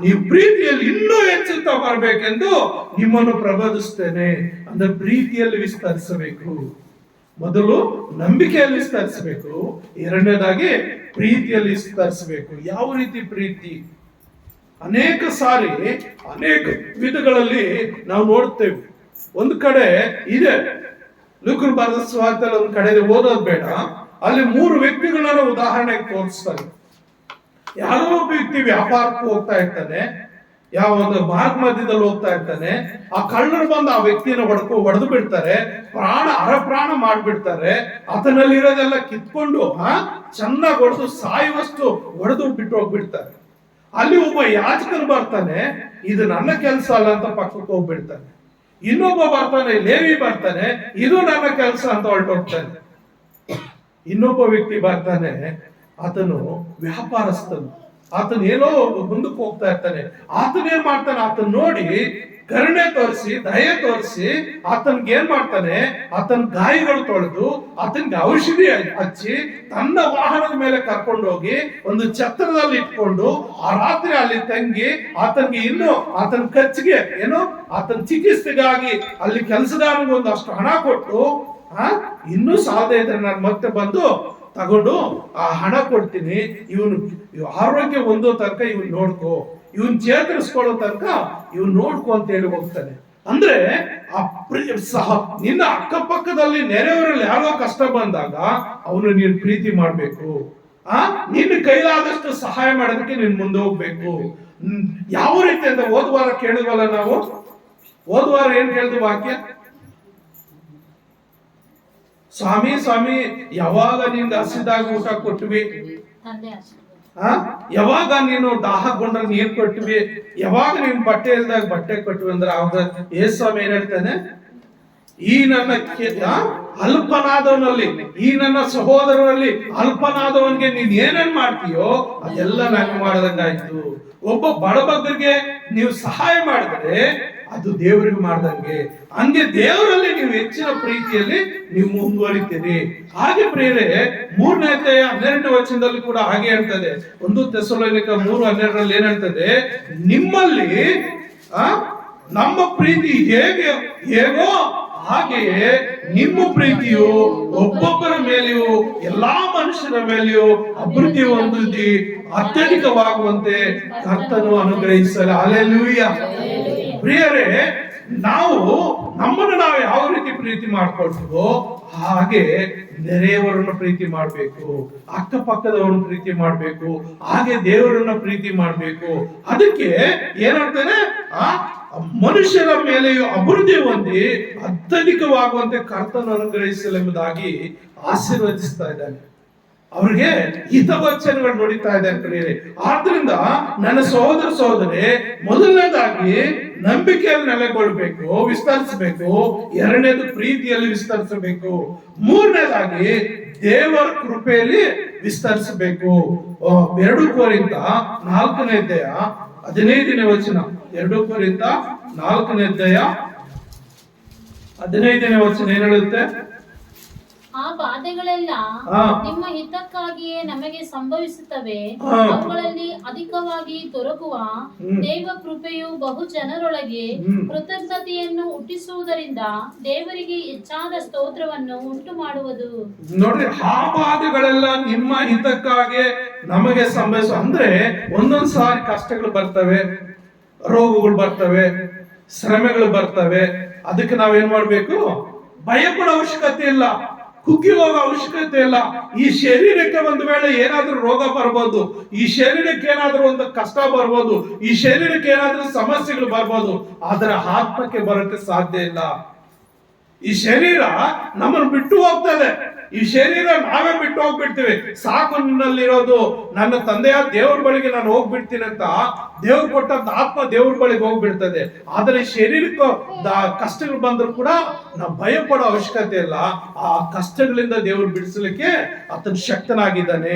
ನೀವು ಪ್ರೀತಿಯಲ್ಲಿ ಇನ್ನೂ ಹೆಚ್ಚುತ್ತಾ ಬರ್ಬೇಕೆಂದು ನಿಮ್ಮನ್ನು ಪ್ರಬೋಧಿಸ್ತೇನೆ. ಅಂದ್ರೆ ಪ್ರೀತಿಯಲ್ಲಿ ವಿಸ್ತರಿಸಬೇಕು. ಮೊದಲು ನಂಬಿಕೆಯಲ್ಲಿ ವಿಸ್ತರಿಸಬೇಕು, ಎರಡನೇದಾಗಿ ಪ್ರೀತಿಯಲ್ಲಿ ವಿಸ್ತರಿಸಬೇಕು. ಯಾವ ರೀತಿ ಪ್ರೀತಿ? ಅನೇಕ ಸಾರಿ ಅನೇಕ ವಿಧಗಳಲ್ಲಿ ನಾವು ನೋಡ್ತೇವೆ. ಒಂದು ಕಡೆ ಇದೆ, ಲೂಕನ ಬರೆದ ಸುವಾರ್ತೆಯಲ್ಲಿ ಒಂದು ಕಡೆ ಓದೋದು ಬೇಡ, ಅಲ್ಲಿ 3 ವ್ಯಕ್ತಿಗಳನ್ನ ಉದಾಹರಣೆಗೆ ತೋರಿಸ್ತಾರೆ. ಯಾರೋ ಒಬ್ಬ ವ್ಯಕ್ತಿ ವ್ಯಾಪಾರಕ್ಕೆ ಹೋಗ್ತಾ ಇರ್ತಾನೆ, ಯಾವ ಒಂದು ಮಾರ್ಗ ಮಧ್ಯದಲ್ಲಿ ಹೋಗ್ತಾ ಇರ್ತಾನೆ. ಆ ಕಳ್ಳರು ಬಂದು ಆ ವ್ಯಕ್ತಿಯನ್ನು ಹೊಡೆದು ಬಿಡ್ತಾರೆ, ಅರಪ್ರಾಣ ಮಾಡ್ಬಿಡ್ತಾರೆ. ಆತನಲ್ಲಿರೋದೆಲ್ಲ ಕಿತ್ಕೊಂಡು ಚೆನ್ನಾಗಿ ಹೊಡೆದು ಸಾಯುವಷ್ಟು ಹೊಡೆದು ಬಿಟ್ಟು ಹೋಗ್ಬಿಡ್ತಾರೆ. ಅಲ್ಲಿ ಒಬ್ಬ ಯಾಜಕನು ಬರ್ತಾನೆ, ಇದು ನನ್ನ ಕೆಲಸ ಅಲ್ಲ ಅಂತ ಪಕ್ಕಕ್ಕೆ ಹೋಗ್ಬಿಡ್ತಾನೆ. ಇನ್ನೊಬ್ಬ ಬರ್ತಾನೆ, ಲೇವಿ ಬರ್ತಾನೆ, ಇದು ನನ್ನ ಕೆಲಸ ಅಂತ ಹೊರಟೋಗ್ತಾನೆ. ಇನ್ನೊಬ್ಬ ವ್ಯಕ್ತಿ ಬರ್ತಾನೆ, ಆತನು ವ್ಯಾಪಾರಸ್ಥನು, ಆತನ ಏನೋ ಮುಂದಕ್ಕೆ ಹೋಗ್ತಾ ಇರ್ತಾನೆ. ಆತನ ಏನ್ ಮಾಡ್ತಾನೆ? ಆತನ ನೋಡಿ ಕರುಣೆ ತೋರಿಸಿ, ದಯೆ ತೋರಿಸಿ, ಆತನ್ಗೆ ಏನ್ ಮಾಡ್ತಾನೆ? ಆತನ ಗಾಯಗಳು ತೊಳೆದು ಆತನ್ಗೆ ಔಷಧಿ ಹಚ್ಚಿ ತನ್ನ ವಾಹನದ ಮೇಲೆ ಕರ್ಕೊಂಡು ಹೋಗಿ ಒಂದು ಛತ್ರದಲ್ಲಿ ಇಟ್ಕೊಂಡು ಆ ರಾತ್ರಿ ಅಲ್ಲಿ ತಂಗಿ ಆತನ್ಗೆ ಇನ್ನು ಆತನ ಖರ್ಚಿಗೆ ಏನು ಆತನ ಚಿಕಿತ್ಸೆಗಾಗಿ ಅಲ್ಲಿ ಕೆಲಸಗಾರನಿಗೆ ಒಂದಷ್ಟು ಹಣ ಕೊಟ್ಟು ಇನ್ನೂ ಸಾಧ್ಯ ಇದ್ರೆ ನಾನು ಮತ್ತೆ ಬಂದು ತಗೊಂಡು ಆ ಹಣ ಕೊಡ್ತೀನಿ, ಇವನು ಆರೋಗ್ಯ ಹೊಂದೋ ತನಕ ಇವನ್ ನೋಡ್ಕೋ, ಇವನ್ ಚೇತರಿಸ್ಕೊಳ್ಳೋ ತನಕ ಇವನ್ ನೋಡ್ಕೊ ಅಂತ ಹೇಳಿ ಹೋಗ್ತಾನೆ. ಅಂದ್ರೆ ನಿನ್ನ ಅಕ್ಕಪಕ್ಕದಲ್ಲಿ ನೆರೆಯವರಲ್ಲಿ ಯಾರೋ ಕಷ್ಟ ಬಂದಾಗ ಅವನು ನೀನ್ ಪ್ರೀತಿ ಮಾಡ್ಬೇಕು. ನಿನ್ನ ಕೈಲಾದಷ್ಟು ಸಹಾಯ ಮಾಡೋದಕ್ಕೆ ನೀನ್ ಮುಂದೆ ಹೋಗ್ಬೇಕು. ಯಾವ ರೀತಿ ಅಂತ ಹೋದ್ವಾರ ಕೇಳಿದ್ವಲ್ಲ ನಾವು, ಹೋದ್ವಾರ ಏನ್ ಕೇಳಿದ್ವಿ ವಾಕ್ಯ? ಸ್ವಾಮಿ ಸ್ವಾಮಿ ಯಾವಾಗ ನಿನ್ಗೆ ಹಸಿದಾಗ ಊಟ ಕೊಟ್ವಿ, ತಂದೆ ಆಶೀರ್ವಾದ. ಯಾವಾಗ ನೀನು ದಾಹಗೊಂಡ್ರೆ ನೀರ್ ಕೊಟ್ವಿ, ಯಾವಾಗ ನೀನ್ ಬಟ್ಟೆ ಇಲ್ದಾಗ ಬಟ್ಟೆ ಕೊಟ್ವಿ ಅಂದ್ರೆ ಅವಾಗ ಸ್ವಾಮಿ ಏನ್ ಹೇಳ್ತಾನೆ, ಈ ನನ್ನ ಅಲ್ಪನಾದವನಲ್ಲಿ, ಈ ನನ್ನ ಸಹೋದರರಲ್ಲಿ ಅಲ್ಪನಾದವನ್ಗೆ ನೀನ್ ಏನೇನ್ ಮಾಡ್ತೀಯೋ ಅದೆಲ್ಲ ನಾನು ಮಾಡ್ದಂಗಾಯ್ತು. ಒಬ್ಬ ಬಡಬಗ್ಗರಿಗೆ ನೀವು ಸಹಾಯ ಮಾಡಿದ್ರೆ ಅದು ದೇವರಿಗೆ ಮಾಡ್ದಂಗೆ. ಹಂಗೆ ದೇವರಲ್ಲಿ ನೀವು ಹೆಚ್ಚಿನ ಪ್ರೀತಿಯಲ್ಲಿ ನೀವು ಮುಂದುವರಿತೀರಿ. ಹಾಗೆ ಪ್ರಿಯರೇ, 3ನೇ ಅಧ್ಯಾಯ 12ನೇ ವಚನದಲ್ಲಿ ಕೂಡ ಹಾಗೆ ಹೇಳ್ತದೆ. 1 ಥೆಸಲೋನಿಕ 3:12 ಏನ್ ಹೇಳ್ತದೆ, ನಿಮ್ಮಲ್ಲಿ ನಮ್ಮ ಪ್ರೀತಿ ಹೇಗೋ ಹಾಗೆಯೇ ನಿಮ್ಮ ಪ್ರೀತಿಯು ಒಬ್ಬೊಬ್ಬರ ಮೇಲೆಯೂ ಎಲ್ಲಾ ಮನುಷ್ಯರ ಮೇಲೆಯೂ ಅಭಿವೃದ್ಧಿ ಹೊಂದಿ ಅತ್ಯಧಿಕವಾಗುವಂತೆ ಕರ್ತನು ಅನುಗ್ರಹಿಸಲಿ. ಹಲ್ಲೆಲೂಯಾ. ಪ್ರಿಯರೇ, ನಾವು ನಮ್ಮನ್ನು ನಾವು ಯಾವ ರೀತಿ ಪ್ರೀತಿ ಮಾಡ್ಕೊಳ್ತೀವೋ ಹಾಗೆ ನೆರೆಯವರನ್ನ ಪ್ರೀತಿ ಮಾಡ್ಬೇಕು, ಅಕ್ಕಪಕ್ಕದವರನ್ನ ಪ್ರೀತಿ ಮಾಡ್ಬೇಕು, ಹಾಗೆ ದೇವರನ್ನ ಪ್ರೀತಿ ಮಾಡ್ಬೇಕು. ಅದಕ್ಕೆ ಏನಂತಾನೆ, ಮನುಷ್ಯರ ಮೇಲೆಯೂ ಅಭಿವೃದ್ಧಿ ಹೊಂದಿ ಅತ್ಯಧಿಕವಾಗುವಂತೆ ಕರ್ತನು ಅನುಗ್ರಹಿಸಲೆಂಬುದಾಗಿ ಆಶೀರ್ವದಿಸ್ತಾ ಇದ್ದಾನೆ. ಅವ್ರಿಗೆ ಹಿತವಚನಗಳು ನುಡಿತಾ ಇದ್ದಾರೆ ಪ್ರಿಯರೇ. ಆದ್ರಿಂದ ನನ್ನ ಸಹೋದರ ಸಹೋದರಿ, ಮೊದಲನೇದಾಗಿ ನಂಬಿಕೆಯಲ್ಲಿ ನೆಲೆಗೊಳ್ಬೇಕು, ವಿಸ್ತರಿಸಬೇಕು. 2ನೇದು ಪ್ರೀತಿಯಲ್ಲಿ ವಿಸ್ತರಿಸಬೇಕು. 3ನೇದಾಗಿ ದೇವರ ಕೃಪೆಯಲ್ಲಿ ವಿಸ್ತರಿಸಬೇಕು. 2 ಕೊರಿಂಥ 4ನೇ ಅಧ್ಯಾಯ 15ನೇ ವಚನ. 2 ಕೊರಿಂಥ 4ನೇ ಅಧ್ಯಾಯ 15ನೇ ವಚನ ಏನ್ ಹೇಳುತ್ತೆ, ಆ ಬಾಧೆಗಳೆಲ್ಲ ನಿಮ್ಮ ಹಿತಕ್ಕಾಗಿಯೇ ನಮಗೆ ಸಂಭವಿಸುತ್ತವೆ. ಅವುಗಳಲ್ಲಿ ಅಧಿಕವಾಗಿ ದೊರಕುವ ದೇವ ಕೃಪೆಯು ಬಹು ಜನರೊಳಗೆ ಕೃತಜ್ಞತೆಯನ್ನು ಹುಟ್ಟಿಸುವುದರಿಂದ ದೇವರಿಗೆ ಹೆಚ್ಚಾದ ಸ್ತೋತ್ರವನ್ನು ಉಂಟು ಮಾಡುವುದು. ನೋಡ್ರಿ, ಆ ಬಾಧೆಗಳೆಲ್ಲ ನಿಮ್ಮ ಹಿತಕ್ಕಾಗಿ ನಮಗೆ ಸಂಭವಿಸ ಅಂದ್ರೆ ಒಂದೊಂದ್ ಸಾರಿ ಕಷ್ಟಗಳು ಬರ್ತವೆ, ರೋಗಗಳು ಬರ್ತವೆ, ಶ್ರಮೆಗಳು ಬರ್ತವೆ. ಅದಕ್ಕೆ ನಾವೇನ್ ಮಾಡ್ಬೇಕು, ಭಯಪಡೋ ಅವಶ್ಯಕತೆ ಇಲ್ಲ, ಕುಗ್ಗಿ ಹೋಗೋ ಅವಶ್ಯಕತೆ ಇಲ್ಲ. ಈ ಶರೀರಕ್ಕೆ ಒಂದು ವೇಳೆ ಏನಾದ್ರೂ ರೋಗ ಬರ್ಬೋದು, ಈ ಶರೀರಕ್ಕೆ ಏನಾದ್ರೂ ಒಂದು ಕಷ್ಟ ಬರ್ಬೋದು, ಈ ಶರೀರಕ್ಕೆ ಏನಾದ್ರೂ ಸಮಸ್ಯೆಗಳು ಬರ್ಬೋದು, ಆದ್ರೆ ಆತ್ಮಕ್ಕೆ ಬರೋಕ್ಕೆ ಸಾಧ್ಯ ಇಲ್ಲ. ಈ ಶರೀರ ನಮ್ಮನ್ನು ಬಿಟ್ಟು ಹೋಗ್ತದೆ, ಈ ಶರೀರ ನಾವೇ ಬಿಟ್ಟು ಹೋಗ್ಬಿಡ್ತೀವಿ. ಸಾಕು ನನ್ನಲ್ಲಿರೋದು, ನನ್ನ ತಂದೆಯ ದೇವ್ರ ಬಳಿಗೆ ನಾನು ಹೋಗ್ಬಿಡ್ತೀನಿ ಅಂತ ದೇವ್ರು ಕೊಟ್ಟಂತ ಆತ್ಮ ದೇವ್ರ ಬಳಿಗೆ ಹೋಗ್ಬಿಡ್ತದೆ. ಆದ್ರೆ ಶರೀರಕ್ಕೆ ಕಷ್ಟಗಳು ಬಂದ್ರು ಕೂಡ ನಾವು ಭಯ ಪಡೋ ಅವಶ್ಯಕತೆ ಇಲ್ಲ. ಆ ಕಷ್ಟಗಳಿಂದ ದೇವ್ರು ಬಿಡಿಸಲಿಕ್ಕೆ ಆತನ ಶಕ್ತನಾಗಿದ್ದಾನೆ.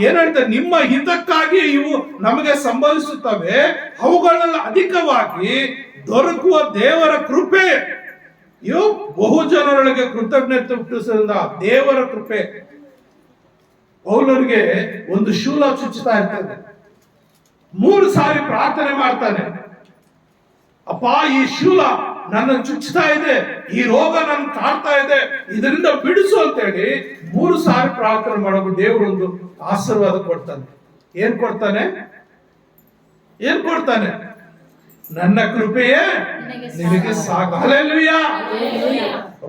ಏನ್ ಹೇಳ್ತಾರೆ, ನಿಮ್ಮ ಹಿತಕ್ಕಾಗಿ ಇವು ನಮಗೆ ಸಂಭವಿಸುತ್ತವೆ, ಅವುಗಳೆಲ್ಲ ಅಧಿಕವಾಗಿ ದೊರಕುವ ದೇವರ ಕೃಪೆ ಇವು ಬಹು ಜನರೊಳಗೆ ಕೃತಜ್ಞತೆ ಹುಟ್ಟಿಸೋದ್ರಿಂದ ದೇವರ ಕೃಪೆ. ಪೌಲನಿಗೆ ಒಂದು ಶೂಲ ಚುಚ್ಚುತ್ತಾ ಇರ್ತದೆ. 3 ಸಾರಿ ಪ್ರಾರ್ಥನೆ ಮಾಡ್ತಾನೆ, ಅಪ್ಪ ಈ ಶೂಲ ನನ್ನ ಚುಚ್ಚುತ್ತಾ ಇದೆ, ಈ ರೋಗ ನನ್ನ ಕಾಡ್ತಾ ಇದೆ, ಇದರಿಂದ ಬಿಡಿಸು ಅಂತೇಳಿ 3 ಸಾರಿ ಪ್ರಾರ್ಥನೆ ಮಾಡೋದು ದೇವರೊಂದು ಆಶೀರ್ವಾದ ಕೊಡ್ತಾನೆ. ಏನ್ ಕೊಡ್ತಾನೆ? ನನ್ನ ಕೃಪೆಯೇ ನಿನಗೆ ಸಾಕು. ಹಲ್ಲೆಲೂಯಾ.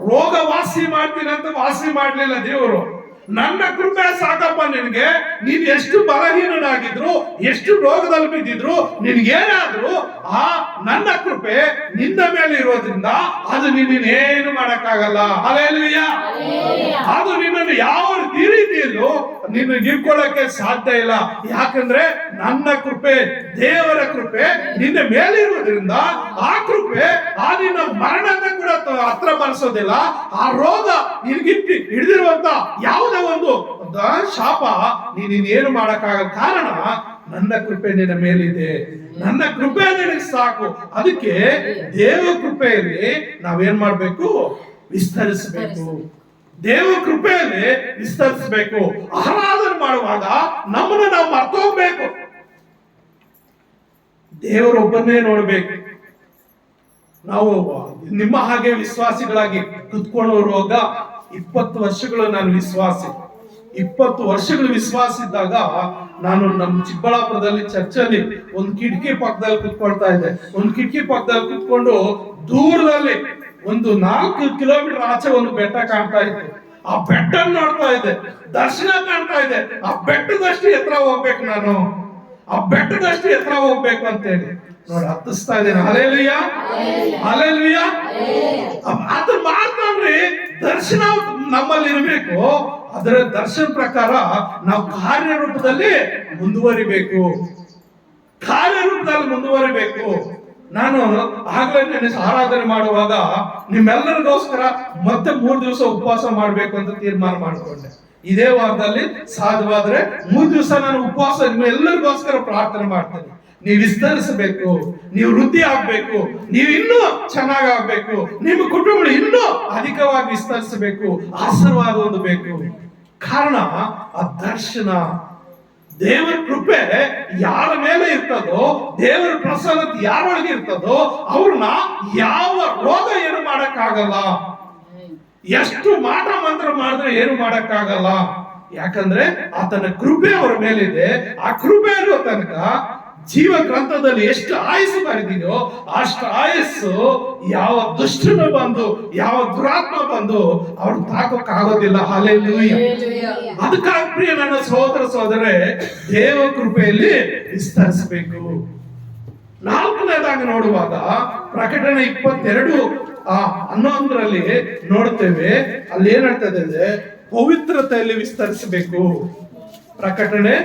ರೋಗ ವಾಸಿ ಮಾಡ್ತೀನಿ ಅಂತ ವಾಸಿ ಮಾಡ್ಲಿಲ್ಲ ದೇವರು. ನನ್ನ ಕೃಪೆ ಸಾಕಪ್ಪ ನಿನಗೆ. ನೀನ್ ಎಷ್ಟು ಬಲಹೀನನಾಗಿದ್ರು, ಎಷ್ಟು ರೋಗದಲ್ಲಿ ಬಿದ್ದಿದ್ರು, ನಿನ್ಗೇನಾದ್ರು ಆ ನನ್ನ ಕೃಪೆ ನಿನ್ನ ಮೇಲೆ ಇರೋದ್ರಿಂದ ಅದು ನಿನ್ನೇನು ಮಾಡಕ್ಕಾಗಲ್ಲ. ಹಲ್ಲೆಲೂಯಾ. ಅದು ನಿನ್ನನ್ನು ಯಾವ ರೀತಿಯಲ್ಲೂ ನಿನ್ನ ನಿಲ್ಕೊಳ್ಳಕ್ಕೆ ಸಾಧ್ಯ ಇಲ್ಲ. ಯಾಕಂದ್ರೆ ನನ್ನ ಕೃಪೆ, ದೇವರ ಕೃಪೆ ನಿನ್ನ ಮೇಲೆ ಇರೋದ್ರಿಂದ ಆ ಕೃಪೆ ಆ ನಿನ್ನ ಮರಣದ ಕೂಡ ಹತ್ರ ಬರೆಸೋದಿಲ್ಲ. ಆ ರೋಗ ನಿನ್ಗಿಟ್ಟು ಹಿಡಿದಿರುವಂತ ಯಾವುದೇ ಒಂದು ಶಾಪ ನೀನೇನು ಮಾಡಕ್ಕಾಗಲ್ಲ. ಕಾರಣ ನನ್ನ ಕೃಪೆ ನಿನ್ನ ಮೇಲಿದೆ, ನನ್ನ ಕೃಪೆ ನಿನಗೆ ಸಾಕು. ಅದಕ್ಕೆ ದೇವ ಕೃಪೆಯಲ್ಲಿ ನಾವೇನ್ ಮಾಡ್ಬೇಕು, ವಿಸ್ತರಿಸಬೇಕು. ದೇವ ಕೃಪೆಯಲ್ಲಿ ವಿಸ್ತರಿಸಬೇಕು. ಆರಾಧನೆ ಮಾಡುವಾಗ ನಮ್ಮನ್ನು ನಾವು ಮರ್ತೋಗ್ಬೇಕು, ದೇವರೊಬ್ಬನ್ನೇ ನೋಡ್ಬೇಕು. ನಾವು ನಿಮ್ಮ ಹಾಗೆ ವಿಶ್ವಾಸಿಗಳಾಗಿ ಕುತ್ಕೊಳ್ಳೋರುವಾಗ 20 ವರ್ಷಗಳು ನಾನು ವಿಶ್ವಾಸಿ. 20 ವರ್ಷಗಳು ವಿಶ್ವಾಸ ಇದ್ದಾಗ ನಾನು ನಮ್ಮ ಚಿಕ್ಕಬಳ್ಳಾಪುರದಲ್ಲಿ ಚರ್ಚಲ್ಲಿ ಒಂದು ಕಿಟಕಿ ಪಕ್ಕದಲ್ಲಿ ಕುತ್ಕೊಳ್ತಾ ಇದ್ದೆ. ಒಂದು ಕಿಟಕಿ ಪಕ್ಕದಲ್ಲಿ ಕುತ್ಕೊಂಡು ದೂರದಲ್ಲಿ ಒಂದು 4 ಕಿಲೋಮೀಟರ್ ಆಚೆ ಒಂದು ಬೆಟ್ಟ ಕಾಣ್ತಾ ಇತ್ತು. ಆ ಬೆಟ್ಟ ನೋಡ್ತಾ ಇದ್ದೆ, ದರ್ಶನ ಕಾಣ್ತಾ ಇದೆ. ಆ ಬೆಟ್ಟದಷ್ಟು ಎತ್ತರ ಹೋಗ್ಬೇಕು ನಾನು. ಆ ಬೆಟ್ಟದಷ್ಟು ಎತ್ತರ ಹೋಗ್ಬೇಕು ಅಂತ ಹೇಳಿ ನೋಡಿ ಹತ್ತಿಸ್ತಾ ಇದ್ದೇನೆ. Hallelujah, hallelujah. ಅದು ಮಾತನಾಡ್ರಿ ದರ್ಶನ ನಮ್ಮಲ್ಲಿ ಇರಬೇಕು. ಅದರ ದರ್ಶನ ಪ್ರಕಾರ ನಾವು ಕಾರ್ಯರೂಪದಲ್ಲಿ ಮುಂದುವರಿಬೇಕು, ಕಾರ್ಯರೂಪದಲ್ಲಿ ಮುಂದುವರಿಬೇಕು. ನಾನು ಆಗ್ಲೇ ಆರಾಧನೆ ಮಾಡುವಾಗ ನಿಮ್ಮೆಲ್ಲರಿಗೋಸ್ಕರ ಮತ್ತೆ 3 ದಿವಸ ಉಪವಾಸ ಮಾಡ್ಬೇಕು ಅಂತ ತೀರ್ಮಾನ ಮಾಡಿಕೊಂಡೆ. ಇದೇ ವಾರದಲ್ಲಿ ಸಾಧ್ಯವಾದ್ರೆ 3 ದಿವಸ ನಾನು ಉಪವಾಸ ನಿಮ್ಮೆಲ್ಲರಿಗೋಸ್ಕರ ಪ್ರಾರ್ಥನೆ ಮಾಡ್ತೇನೆ. ನೀವು ವಿಸ್ತರಿಸಬೇಕು, ನೀವು ವೃದ್ಧಿ ಆಗ್ಬೇಕು, ನೀವು ಇನ್ನೂ ಚೆನ್ನಾಗಾಗ್ಬೇಕು, ನಿಮ್ಮ ಕುಟುಂಬ ಇನ್ನೂ ಅಧಿಕವಾಗಿ ವಿಸ್ತರಿಸಬೇಕು, ಆಶೀರ್ವಾದ ಹೊಂದಬೇಕು. ಕಾರಣ ಆ ದರ್ಶನ, ದೇವರ ಕೃಪೆ ಯಾರ ಮೇಲೆ ಇರ್ತದೋ, ದೇವರ ಪ್ರಸನ್ನತೆ ಯಾರೊಳಗೆ ಇರ್ತದೋ ಅವ್ರನ್ನ ಯಾವ ರೋಗ ಏನು ಮಾಡಕ್ಕಾಗಲ್ಲ. ಎಷ್ಟು ಮಾಟ ಮಂತ್ರ ಮಾಡಿದ್ರೆ ಏನು ಮಾಡಕ್ಕಾಗಲ್ಲ. ಯಾಕಂದ್ರೆ ಆತನ ಕೃಪೆ ಅವರ ಮೇಲಿದೆ. ಆ ಕೃಪೆ ಇರೋ ತನಕ ಜೀವ ಗ್ರಂಥದಲ್ಲಿ ಎಷ್ಟು ಆಯಸ್ಸು ಬರೆದಿದೆಯೋ ಅಷ್ಟು ಆಯಸ್ಸು ಯಾವ ದುಷ್ಟನ ಬಂದು ಯಾವ ದುರಾತ್ಮ ಬಂದು ಅವ್ರು ತಾಕೋಕ್ಕಾಗೋದಿಲ್ಲ. ಹಲ್ಲೆಲೂಯಾ. ಅದಕ್ಕಾಗಿ ಪ್ರಿಯ ನನ್ನ ಸಹೋದರ ಸಹೋದರೇ, ದೇವ ಕೃಪೆಯಲ್ಲಿ ವಿಸ್ತರಿಸಬೇಕು. 4ನೇದಾಗಿ ನೋಡುವಾಗ ಪ್ರಕಟಣೆ 22:11 ನೋಡ್ತೇವೆ. ಅಲ್ಲಿ ಏನ್ ಹೇಳ್ತದೆ ಅಂದ್ರೆ ಪವಿತ್ರತೆಯಲ್ಲಿ ವಿಸ್ತರಿಸಬೇಕು. ಪ್ರಕಟಣೆ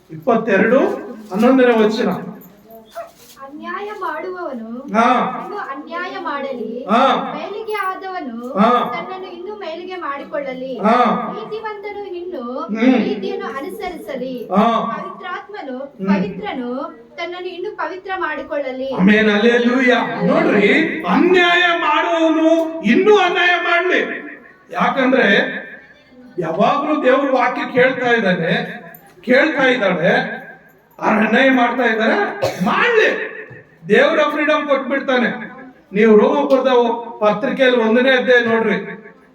22:11 ಅನ್ಯಾಯ ಮಾಡುವವನು ಹಾ ಇನ್ನೂ ಅನ್ಯಾಯ ಮಾಡಲಿ, ಹಾ ಮೇಲಿಗೆ ಆದವನು ಹಾ ತನ್ನನ್ನು ಇನ್ನೂ ಮೇಲಿಗೆ ಮಾಡಿಕೊಳ್ಳಲಿ, ಹಾ ನೀತಿವಂತನು ಇನ್ನೂ ಹ್ಮ್. ನೀತಿಯನ್ನು ಅನುಸರಿಸಲಿ, ಹಾ ಪವಿತ್ರನು ತನ್ನನ್ನು ಇನ್ನೂ ಪವಿತ್ರ ಮಾಡಿಕೊಳ್ಳಲಿ. Amen, hallelujah. ನೋಡ್ರಿ, ಅನ್ಯಾಯ ಮಾಡುವವನು ಇನ್ನೂ ಅನ್ಯಾಯ ಮಾಡ್ಲಿ. ಯಾಕಂದ್ರೆ ಯಾವಾಗ್ಲೂ ದೇವ್ರ ವಾಕ್ಯ ಕೇಳ್ತಾ ಇದ್ದಾಳೆ, ಅನ್ಯಾಯ ಮಾಡ್ತಾ ಇದ್ದಾರೆ, ಮಾಡ್ಲಿ. ದೇವರ ಫ್ರೀಡಮ್ ಕೊಟ್ಬಿಡ್ತಾನೆ. ನೀವು ರೋಮಪುರದ ಪತ್ರಿಕೆಯಲ್ಲಿ 1ನೇ ಅಧ್ಯಾಯ ನೋಡ್ರಿ,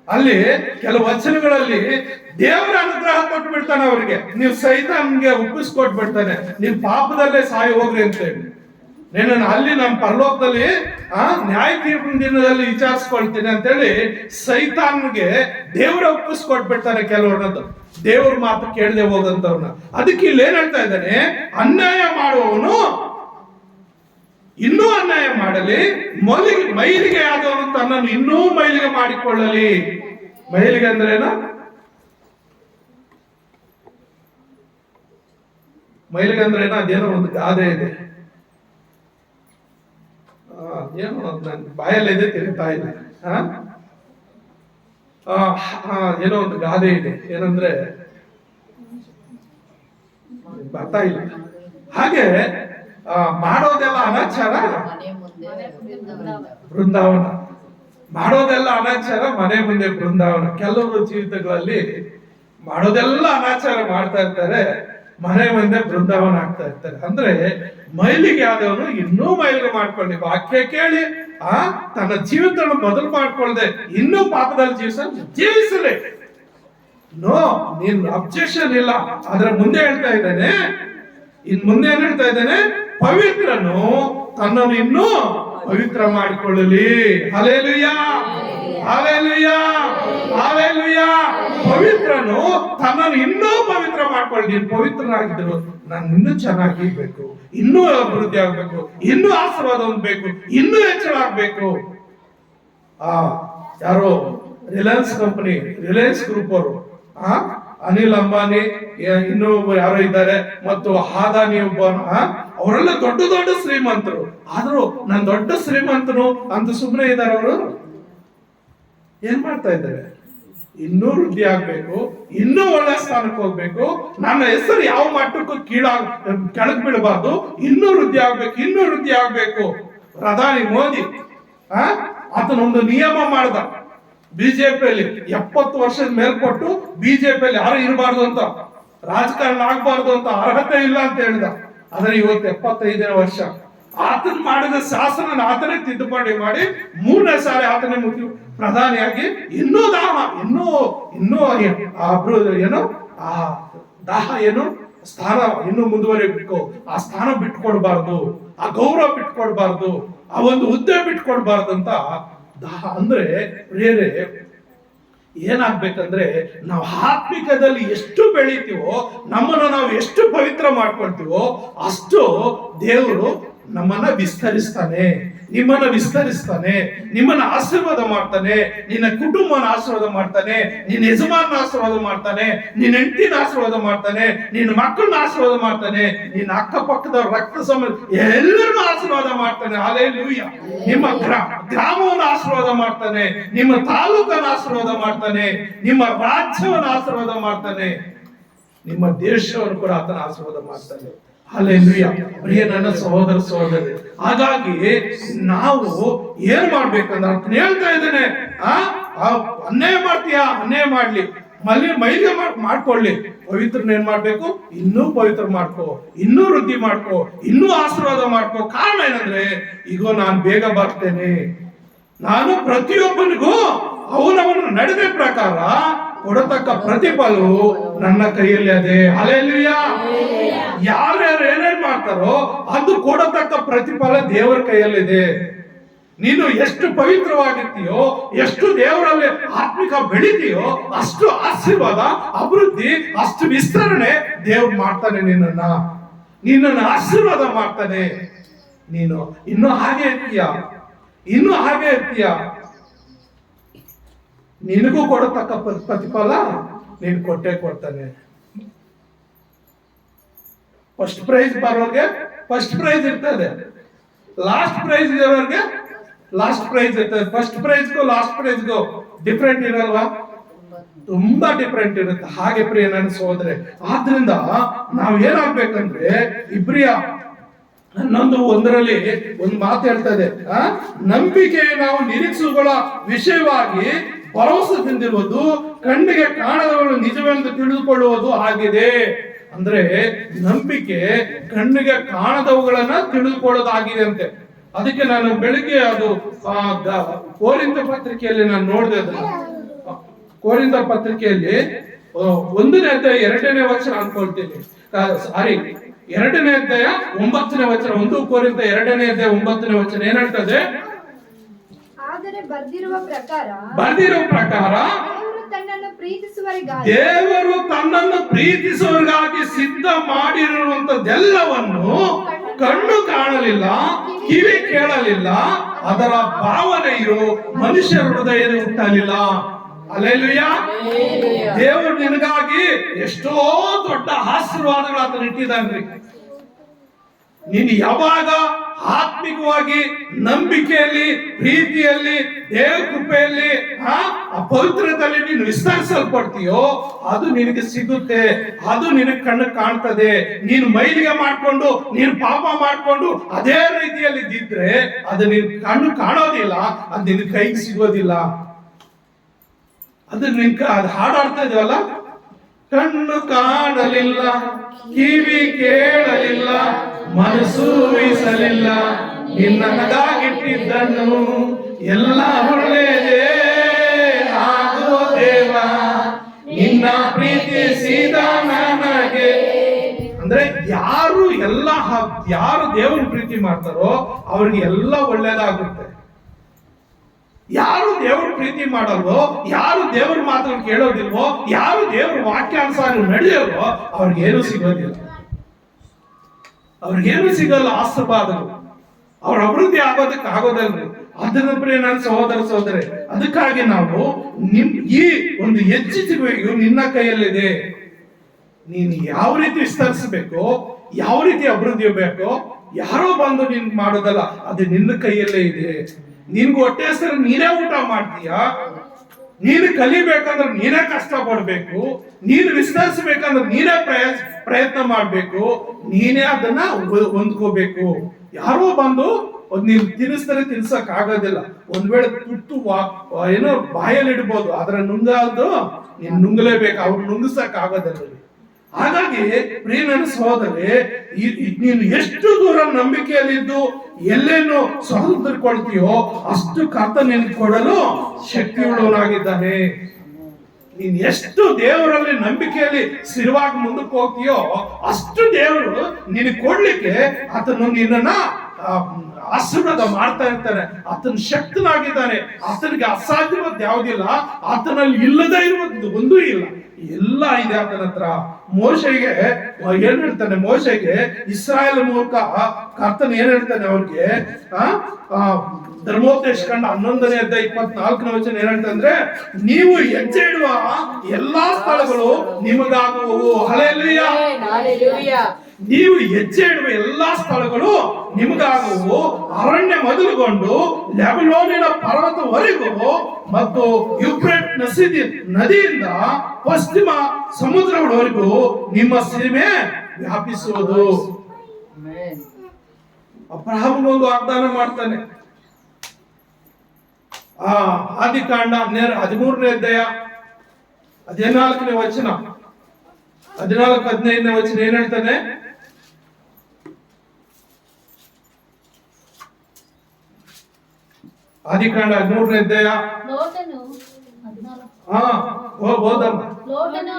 ಅಲ್ಲಿ ಕೆಲವು ವಚನಗಳಲ್ಲಿ ದೇವರ ಅನುಗ್ರಹ ಕೊಟ್ಟು ಬಿಡ್ತಾನೆ ಅವರಿಗೆ. ನೀವು ಸೈತಾನ್ಗೆ ಒಪ್ಪಿಸ್ಕೊಟ್ಬಿಡ್ತಾನೆ, ನೀವು ಪಾಪದಲ್ಲೇ ಸಾಯಿ ಹೋಗ್ರಿ ಅಂತ ಹೇಳಿ. ನಾನು ಅಲ್ಲಿ ನಮ್ಮ ಪರಲೋಕದಲ್ಲಿ ನ್ಯಾಯ ತೀರ್ಪಿನ ದಿನದಲ್ಲಿ ವಿಚಾರಿಸ್ಕೊಳ್ತೀನಿ ಅಂತೇಳಿ ಸೈತಾನ್ಗೆ ದೇವರ ಒಪ್ಪಿಸ್ಕೊಟ್ಬಿಡ್ತಾನೆ ಕೆಲವ್ರನ್ನದು, ದೇವ್ರ ಮಾತು ಕೇಳದೆ ಹೋದಂತವ್ರನ್ನ. ಅದಕ್ಕೆ ಇಲ್ಲಿ ಏನ್ ಹೇಳ್ತಾ ಇದ್ದಾನೆ, ಅನ್ಯಾಯ ಮಾಡುವವನು ಇನ್ನೂ ಅನ್ಯಾಯ ಮಾಡಲಿ, ಮೈಲಿಗೆ ಆದವನು ತನ್ನನ್ನು ಇನ್ನೂ ಮೈಲಿಗೆ ಮಾಡಿಕೊಳ್ಳಲಿ. ಮೈಲಿಗೆ ಅಂದ್ರೆ ಏನು? ಮೈಲಿಗೆ ಅಂದ್ರೆ ಏನೋ ಅದೇನೋ ಒಂದು ಗಾದೆ ಇದೆ, ಏನೋ ನನ್ನ ಬಾಯಲ್ಲಿದೆ, ತಿರುಗ್ತಾ ಇಲ್ಲ. ಏನೋ ಒಂದು ಗಾದೆ ಇದೆ, ಏನಂದ್ರೆ ಬರ್ತಾ ಇಲ್ಲ. ಹಾಗೆ ಮಾಡೋದೆಲ್ಲ ಅನಾಚಾರ ಬೃಂದಾವನ, ಮಾಡೋದೆಲ್ಲ ಅನಾಚಾರ ಮನೆ ಮುಂದೆ ಬೃಂದಾವನ. ಕೆಲವರು ಜೀವಿತಗಳಲ್ಲಿ ಮಾಡೋದೆಲ್ಲ ಅನಾಚಾರ ಮಾಡ್ತಾ ಇರ್ತಾರೆ, ಮನೆ ಮುಂದೆ ಬೃಂದಾವನ ಆಗ್ತಾ ಇರ್ತಾರೆ. ಅಂದ್ರೆ ಮೈಲಿಗೆ ಆದವನು ಇನ್ನೂ ಮೈಲಿಗೆ ಮಾಡ್ಕೊಳ್ಳಿ, ವಾಕ್ಯ ಕೇಳಿ ತನ್ನ ಜೀವಿತವನ್ನು ಬದಲು ಮಾಡ್ಕೊಳ್ಳದೆ ಇನ್ನೂ ಪಾಪದಲ್ಲಿ ಜೀವಿಸಲಿ. ನೋ, ನೀನ್ ಅಬ್ಜೆಕ್ಷನ್ ಇಲ್ಲ. ಆದ್ರೆ ಮುಂದೆ ಹೇಳ್ತಾ ಇದ್ದಾನೆ, ಮುಂದೆ ಏನ್ ಹೇಳ್ತಾ ಇದ್ದಾನೆ, ಪವಿತ್ರನು ತನ್ನನ್ನು ಇನ್ನೂ ಪವಿತ್ರ ಮಾಡಿಕೊಳ್ಳಲಿ. Hallelujah, hallelujah, hallelujah. ಪವಿತ್ರನು ತನ್ನನ್ನು ಇನ್ನೂ ಪವಿತ್ರ ಮಾಡ್ಕೊಳ್ಳಿ. ನೀನು ಪವಿತ್ರನಾಗಿದ್ರು ನಾನು ಇನ್ನೂ ಚೆನ್ನಾಗಿರ್ಬೇಕು, ಇನ್ನೂ ಅಭಿವೃದ್ಧಿ ಆಗ್ಬೇಕು, ಇನ್ನೂ ಆಶೀರ್ವಾದ ಹೊಂದಬೇಕು, ಇನ್ನೂ ಹೆಚ್ಚಳ ಆಗ್ಬೇಕು. ಯಾರೋ ರಿಲಯನ್ಸ್ ಕಂಪನಿ, ರಿಲಯನ್ಸ್ ಗ್ರೂಪ್ ಅವರು ಅನಿಲ್ ಅಂಬಾನಿ ಇನ್ನೂ ಯಾರೋ ಇದ್ದಾರೆ, ಮತ್ತು ಅದಾನಿ ಒಬ್ಬ, ಅವರೆಲ್ಲ ದೊಡ್ಡ ದೊಡ್ಡ ಶ್ರೀಮಂತರು. ಆದ್ರೂ ನಾನು ದೊಡ್ಡ ಶ್ರೀಮಂತನು ಅಂತ ಸುಮ್ಮನೆ ಇದ್ದಾರೆ. ಅವರು ಏನ್ ಮಾಡ್ತಾ ಇದ್ದಾರೆ? ಇನ್ನೂ ವೃದ್ಧಿ ಆಗ್ಬೇಕು, ಇನ್ನೂ ಒಳ್ಳೆ ಸ್ಥಾನಕ್ಕೆ ಹೋಗ್ಬೇಕು, ನನ್ನ ಹೆಸರು ಯಾವ ಮಟ್ಟಕ್ಕೂ ಕೆಳಗ್ ಬೀಳಬಾರ್ದು, ಇನ್ನೂ ವೃದ್ಧಿ ಆಗ್ಬೇಕು, ಇನ್ನೂ ವೃದ್ಧಿ ಆಗ್ಬೇಕು. ಪ್ರಧಾನಿ ಮೋದಿ ಆತನೊಂದು ನಿಯಮ ಮಾಡ್ದ, ಬಿಜೆಪಿಯಲ್ಲಿ 70 ವರ್ಷದ ಮೇಲ್ಪಟ್ಟು ಬಿಜೆಪಿಯಲ್ಲಿ ಯಾರು ಇರಬಾರ್ದು ಅಂತ, ರಾಜಕಾರಣ ಆಗ್ಬಾರ್ದು ಅಂತ, ಅರ್ಹತೆ ಇಲ್ಲ ಅಂತ ಹೇಳಿದ. ಆದ್ರೆ ಇವತ್ತು 75ನೇ ವರ್ಷ ಆತನ ಮಾಡಿದ ಶಾಸನ ಆತನೇ ತಿದ್ದುಪಡಿ ಮಾಡಿ 3ನೇ ಸಾರಿ ಆತನೇ ಪ್ರಧಾನಿಯಾಗಿ ಇನ್ನೂ ದಾಹ, ಇನ್ನೂ ಏನು ಆ ದಾಹ, ಏನು ಸ್ಥಾನ ಇನ್ನೂ ಮುಂದುವರಿಬೇಕು. ಆ ಸ್ಥಾನ ಬಿಟ್ಕೊಡ್ಬಾರ್ದು, ಆ ಗೌರವ ಬಿಟ್ಕೊಡ್ಬಾರ್ದು, ಆ ಒಂದು ಹುದ್ದೆ ಬಿಟ್ಕೊಡ್ಬಾರ್ದು ಅಂತ ದಾಹ. ಅಂದ್ರೆ ಬೇರೆ ಏನಾಗ್ಬೇಕಂದ್ರೆ ನಾವು ಆತ್ಮಿಕದಲ್ಲಿ ಎಷ್ಟು ಬೆಳಿತೀವೋ, ನಮ್ಮನ್ನು ನಾವು ಎಷ್ಟು ಪವಿತ್ರ ಮಾಡ್ಕೊಳ್ತೀವೋ ಅಷ್ಟು ದೇವರು ನಮ್ಮನ್ನ ವಿಸ್ತರಿಸ್ತಾನೆ, ನಿಮ್ಮನ್ನ ವಿಸ್ತರಿಸ್ತಾನೆ, ನಿಮ್ಮನ್ನ ಆಶೀರ್ವಾದ ಮಾಡ್ತಾನೆ, ನಿನ್ನ ಕುಟುಂಬನ ಆಶೀರ್ವಾದ ಮಾಡ್ತಾನೆ, ನಿನ್ನ ಯಜಮಾನ ಆಶೀರ್ವಾದ ಮಾಡ್ತಾನೆ, ನಿನ್ನ ಹೆಂಡತಿನ ಆಶೀರ್ವಾದ ಮಾಡ್ತಾನೆ, ನಿನ್ನ ಮಕ್ಕಳನ್ನ ಆಶೀರ್ವಾದ ಮಾಡ್ತಾನೆ, ನಿನ್ನ ಅಕ್ಕಪಕ್ಕದ ರಕ್ತ ಸಂಬಂಧ ಎಲ್ಲರನ್ನೂ ಆಶೀರ್ವಾದ ಮಾಡ್ತಾನೆ. ಹಲ್ಲೆಲೂಯಾ. ನಿಮ್ಮ ಗ್ರಾಮವನ್ನು ಆಶೀರ್ವಾದ ಮಾಡ್ತಾನೆ, ನಿಮ್ಮ ತಾಲೂಕನ್ನು ಆಶೀರ್ವಾದ ಮಾಡ್ತಾನೆ, ನಿಮ್ಮ ರಾಜ್ಯವನ್ನು ಆಶೀರ್ವಾದ ಮಾಡ್ತಾನೆ, ನಿಮ್ಮ ದೇಶವನ್ನು ಕೂಡ ಆತನ ಆಶೀರ್ವಾದ ಮಾಡ್ತಾನೆ. ಹಲ್ಲೆಲೂಯಾ. ಪ್ರಿಯ ನನ್ನ ಸಹೋದರ ಸಹೋದರಿ, ಹಾಗಾಗಿ ನಾವು ಏನ್ ಮಾಡ್ಬೇಕಂದ್ರೆ ಅಂತ ಹೇಳ್ತಾ ಇದ್ದೇನೆ, ಅನ್ಯಾಯ ಮಾಡ್ತೀಯಾ, ಅನ್ಯಾಯ ಮಾಡ್ಲಿ, ಮೈಲಿಗೆ ಮಾಡ್ಕೊಳ್ಳಿ, ಪವಿತ್ರನ ಏನ್ ಮಾಡ್ಬೇಕು, ಇನ್ನೂ ಪವಿತ್ರ ಮಾಡ್ಕೋ, ಇನ್ನೂ ವೃದ್ಧಿ ಮಾಡ್ಕೋ, ಇನ್ನೂ ಆಶೀರ್ವಾದ ಮಾಡ್ಕೋ. ಕಾರಣ ಏನಂದ್ರೆ, ಈಗ ನಾನು ಬೇಗ ಬರ್ತೇನೆ, ನಾನು ಪ್ರತಿಯೊಬ್ಬನಿಗೂ ಅವನವನ ನಡೆದ ಪ್ರಕಾರ ಕೊಡತಕ್ಕ ಪ್ರತಿಫಲವು ನನ್ನ ಕೈಯಲ್ಲಿ ಅದೇ. ಹಲ್ಲೆಲೂಯಾ. ಯಾರ್ಯಾರು ಏನೇನ್ ಮಾಡ್ತಾರೋ ಅದು ಕೊಡತಕ್ಕ ಪ್ರತಿಫಲ ದೇವರ ಕೈಯಲ್ಲಿದೆ. ನೀನು ಎಷ್ಟು ಪವಿತ್ರವಾಗಿರ್ತೀಯೋ, ಎಷ್ಟು ದೇವರಲ್ಲಿ ಆತ್ಮಿಕ ಬೆಳಿತೀಯೋ, ಅಷ್ಟು ಆಶೀರ್ವಾದ, ಅಭಿವೃದ್ಧಿ, ಅಷ್ಟು ವಿಸ್ತರಣೆ ದೇವ್ರು ಮಾಡ್ತಾನೆ. ನಿನ್ನನ್ನು ಆಶೀರ್ವಾದ ಮಾಡ್ತಾನೆ. ನೀನು ಇನ್ನೂ ಹಾಗೆ ಇರ್ತೀಯ, ಇನ್ನೂ ಹಾಗೆ ಇರ್ತೀಯ. ನಿನಗೂ ಕೊಡತಕ್ಕ ಪ್ರತಿಫಲ ನೀನು ಕೊಟ್ಟೆ ಕೊಡ್ತಾನೆ. ಫಸ್ಟ್ ಪ್ರೈಸ್ ಬರೋರ್ಗೆ ಫಸ್ಟ್ ಪ್ರೈಸ್ ಇರ್ತದೆ, ಲಾಸ್ಟ್ ಪ್ರೈಸ್ ಇರೋರ್ಗೆ ಲಾಸ್ಟ್ ಪ್ರೈಸ್ ಇರ್ತದೆ. ಫಸ್ಟ್ ಪ್ರೈಸ್ಗೂ ಲಾಸ್ಟ್ ಪ್ರೈಸ್ಗೂ ಡಿಫ್ರೆಂಟ್ ಇರಲ್ವಾ? ತುಂಬಾ ಡಿಫ್ರೆಂಟ್ ಇರುತ್ತೆ. ಹಾಗೆ ಪ್ರಿಯ ನನ್ನ ಸಹೋದರ, ಆದ್ರಿಂದ ನಾವ್ ಏನಾಗ್ಬೇಕಂದ್ರೆ, ಇಬ್ರಿಯ 11:1 ಒಂದು ಮಾತು ಹೇಳ್ತದೆ, ನಂಬಿಕೆ ನಾವು ನಿರೀಕ್ಷೆಗಳ ವಿಷಯವಾಗಿ ಭರವಸೆ ಹೊಂದಿರುವುದು, ಕಣ್ಣಿಗೆ ಕಾಣದವರು ನಿಜವೆಂದು ತಿಳಿದುಕೊಳ್ಳುವುದು ಆಗಿದೆ. ಅಂದ್ರೆ ನಂಬಿಕೆ ಕಣ್ಣಿಗೆ ಕಾಣದವುಗಳನ್ನ ತಿಳಿದುಕೊಳ್ಳೋದಾಗಿದೆ ಅಂತೆ. ಅದಕ್ಕೆ ನಾನು ಬೆಳಿಗ್ಗೆ ಅದು ಕೋರಿಂಥ ಪತ್ರಿಕೆಯಲ್ಲಿ ನಾನು ನೋಡಿದೆ, ಅದನ್ನ ಕೋರಿಂಥ ಪತ್ರಿಕೆಯಲ್ಲಿ 1ನೇ ಅಧ್ಯಾಯ 2ನೇ ವಚನ ಅನ್ಕೊಳ್ತೀನಿ, ಸಾರಿ 2ನೇ ಅಧ್ಯಾಯ 9ನೇ ವಚನ. 1 ಕೋರಿಂಥ 2ನೇ ಅಧ್ಯಾಯ 9ನೇ ವಚನ ಏನ್ ಹೇಳ್ತದೆ? ಆದರೆ ಬರ್ದಿರುವ ಪ್ರಕಾರ ದೇವರು ತನ್ನನ್ನು ಪ್ರೀತಿಸುವವರಿಗಾಗಿ ಸಿದ್ಧ ಮಾಡಿರುವಂತದ್ದೆಲ್ಲವನ್ನು ಕಣ್ಣು ಕಾಣಲಿಲ್ಲ, ಕಿವಿ ಕೇಳಲಿಲ್ಲ, ಅದರ ಭಾವನೆಯು ಮನುಷ್ಯ ಹೃದಯದಲ್ಲಿ ಹುಟ್ಟಲಿಲ್ಲ. ಹಲ್ಲೆಲೂಯಾ. ದೇವರು ನಿನಗಾಗಿ ಎಷ್ಟೋ ದೊಡ್ಡ ಆಶೀರ್ವಾದಗಳನ್ನ ಇಟ್ಟಿದ್ದಾನ್ರಿ. ನೀನು ಯಾವಾಗ ಆತ್ಮಿಕವಾಗಿ ನಂಬಿಕೆಯಲ್ಲಿ, ಪ್ರೀತಿಯಲ್ಲಿ, ದೇವ ಕೃಪೆಯಲ್ಲಿ, ಪವಿತ್ರದಲ್ಲಿ ನೀನು ವಿಸ್ತರಿಸಲ್ಪಡ್ತೀಯೋ ಅದು ನಿನಗೆ ಸಿಗುತ್ತೆ, ಅದು ನಿನಗೆ ಕಣ್ಣು ಕಾಣ್ತದೆ. ನೀನು ಮೈಲಿಗೆ ಮಾಡ್ಕೊಂಡು, ನೀನು ಪಾಪ ಮಾಡ್ಕೊಂಡು ಅದೇ ರೀತಿಯಲ್ಲಿ ಇದ್ದಿದ್ರೆ ಅದು ನಿನ್ ಕಣ್ಣು ಕಾಣೋದಿಲ್ಲ, ಅದು ನಿನ್ ಕೈಗೆ ಸಿಗೋದಿಲ್ಲ. ಅದು ಅದು ಹಾಡಾಡ್ತಾ ಇದೆಯಲ್ಲ, ಕಣ್ಣು ಕಾಣಲಿಲ್ಲ, ಕಿವಿ ಕೇಳಲಿಲ್ಲ, ಮನಸ್ಸು ಊಹಿಸಲಿಲ್ಲ, ನಿನ್ನದಾಗಿಟ್ಟಿದ್ದನ್ನು ಎಲ್ಲ ಒಳ್ಳೆಯದೇ ಆಗೋ ದೇವ, ನಿನ್ನ ಪ್ರೀತಿಸಿದ ನನಗೆ. ಅಂದ್ರೆ ಯಾರು ದೇವ್ರ ಪ್ರೀತಿ ಮಾಡ್ತಾರೋ ಅವ್ರಿಗೆ ಎಲ್ಲ ಒಳ್ಳೇದಾಗುತ್ತೆ. ಯಾರು ದೇವ್ರ ಪ್ರೀತಿ ಮಾಡಲ್ವೋ, ಯಾರು ದೇವ್ರ ಮಾತನ್ನು ಕೇಳೋದಿಲ್ವೋ, ಯಾರು ದೇವ್ರ ವಾಕ್ಯಾನುಸಾರ ನಡೆಯೋಲ್ವೋ ಅವ್ರಿಗೇನು ಸಿಗೋದಿಲ್ಲ, ಅವ್ರಿಗೇನು ಸಿಗಲ್ಲ. ಆಶೀರ್ವಾದಗಳು ಅವ್ರ ಅಭಿವೃದ್ಧಿ ಆಗೋದಕ್ಕೆ ಆಗೋದಲ್ರಿ. ಅದನ್ನ ಪ್ರಿಯ ನನ್ನ ಸಹೋದರ ಸಹೋದರಿ, ಅದಕ್ಕಾಗಿ ನಾವು ಈ ಒಂದು ಹೆಚ್ಚಿಸುವಿಕೆಯು ನಿನ್ನ ಕೈಯಲ್ಲಿದೆ. ನೀನು ಯಾವ ರೀತಿ ವಿಸ್ತರಿಸಬೇಕು, ಯಾವ ರೀತಿ ಅಭಿವೃದ್ಧಿ ಬೇಕೋ, ಯಾರೋ ಬಂದು ನಿನ್ ಮಾಡೋದಲ್ಲ, ಅದು ನಿನ್ನ ಕೈಯಲ್ಲೇ ಇದೆ. ನಿನ್ಗೆ ಹೊಟ್ಟೆ ಹೆಸರು ನೀನೇ ಊಟ ಮಾಡ್ತೀಯ, ನೀನು ಕಲಿಬೇಕಂದ್ರೆ ನೀನೇ ಕಷ್ಟ ಪಡ್ಬೇಕು, ನೀನು ವಿಸ್ತರಿಸಬೇಕಂದ್ರೆ ನೀನೇ ಪ್ರಯತ್ನ ಮಾಡ್ಬೇಕು, ನೀನೇ ಅದನ್ನ ಹೊಂದ್ಕೋಬೇಕು. ಯಾರೋ ಬಂದು ನೀನು ತಿನ್ನಿಸ್ತಾರೆ ತಿನ್ಸಕ್ ಆಗೋದಿಲ್ಲ. ಒಂದ್ ವೇಳೆ ತುಟ್ಟು ಏನೋ ಬಾಯಲ್ಲಿ ಇಡ್ಬೋದು, ಆದ್ರೆ ನುಂಗಾದು ನೀನ್ ನುಂಗಲೇಬೇಕು, ಅವ್ರು ನುಂಗಿಸಕ್ ಆಗೋದಿಲ್ಲ. ಹಾಗಾಗಿ ಪ್ರಿಯ ನನ್ನ ಸಹೋದರಿ, ನೀನು ಎಷ್ಟು ದೂರ ನಂಬಿಕೆಯಲ್ಲಿದ್ದು ಎಲ್ಲೇನು ಸ್ವತಂತ್ರಕೊಳ್ತೀಯೋ ಅಷ್ಟು ಕರ್ತ ನಿನಗೆ ಕೊಡಲು ಶಕ್ತಿಯುಳ್ಳವನಾಗಿದ್ದಾನೆ. ನೀನ್ ಎಷ್ಟು ದೇವರಲ್ಲಿ ನಂಬಿಕೆಯಲ್ಲಿ ಸ್ಥಿರವಾಗಿ ಮುಂದಕ್ಕೆ ಹೋಗ್ತೀಯೋ ಅಷ್ಟು ದೇವರು ನಿನಗೆ ಕೊಡ್ಲಿಕ್ಕೆ ಆತನು ನಿನ್ನನ್ನ ಆಶೀರ್ವಾದ ಮಾಡ್ತಾ ಇರ್ತಾನೆ. ಆತನ ಶಕ್ತನಾಗಿದ್ದಾನೆ. ಆತನಿಗೆ ಅಸಾಧ್ಯವಾದ ಯಾವುದಿಲ್ಲ, ಆತನಲ್ಲಿ ಇಲ್ಲದೇ ಇರುವುದು ಒಂದೂ ಇಲ್ಲ, ಎಲ್ಲ ಇದೆ ಆತನ ಹತ್ರ. ಮೋಶೆಗೆ ಏನ್ ಹೇಳ್ತಾನೆ, ಮೋಶೆಗೆ ಇಸ್ರಾಯೇಲ್ ಮೂಲಕ ಕರ್ತನ ಏನ್ ಹೇಳ್ತಾನೆ ಅವ್ರಿಗೆ, ಧರ್ಮೋಪದೇಶ ಕಂಡ 11ನೇ ಅಧ್ಯಾಯ 24ನೇ ವಚನ ಏನ್ ಹೇಳ್ತಂದ್ರೆ, ನೀವು ಹೆಜ್ಜೆ ಇಡುವ ಎಲ್ಲಾ ಸ್ಥಳಗಳು ನಿಮಗಾಗುವವು. ಹಲ್ಲೆಲೂಯಾ. ನೀವು ಹೆಜ್ಜೆ ಇಡುವ ಎಲ್ಲಾ ಸ್ಥಳಗಳು ನಿಮಗಾಗುವು. ಅರಣ್ಯ ಮೊದಲುಗೊಂಡು ಲೆಬನೋನಿನ ಪರ್ವತವರೆಗೂ ಮತ್ತು ಯುಫ್ರೇಟ್ ನದಿಯಿಂದ ಪಶ್ಚಿಮ ಸಮುದ್ರಗಳವರೆಗೂ ನಿಮ್ಮ ಸೀಮೆ ವ್ಯಾಪಿಸುವುದು. ಅಬ್ರಹಾಮನಿಗೊಂದು ವಾಗ್ದಾನ ಮಾಡ್ತಾನೆ. ಆದಿಕಾಂಡ 13ನೇ ಅಧ್ಯಾಯ 14ನೇ ವಚನ, 14-15ನೇ ವಚನ ಏನ್ ಹೇಳ್ತಾನೆ, ಆದಿಕಾಂಡ 13ನೇ ಅಧ್ಯಾಯ. ಲೋಟನು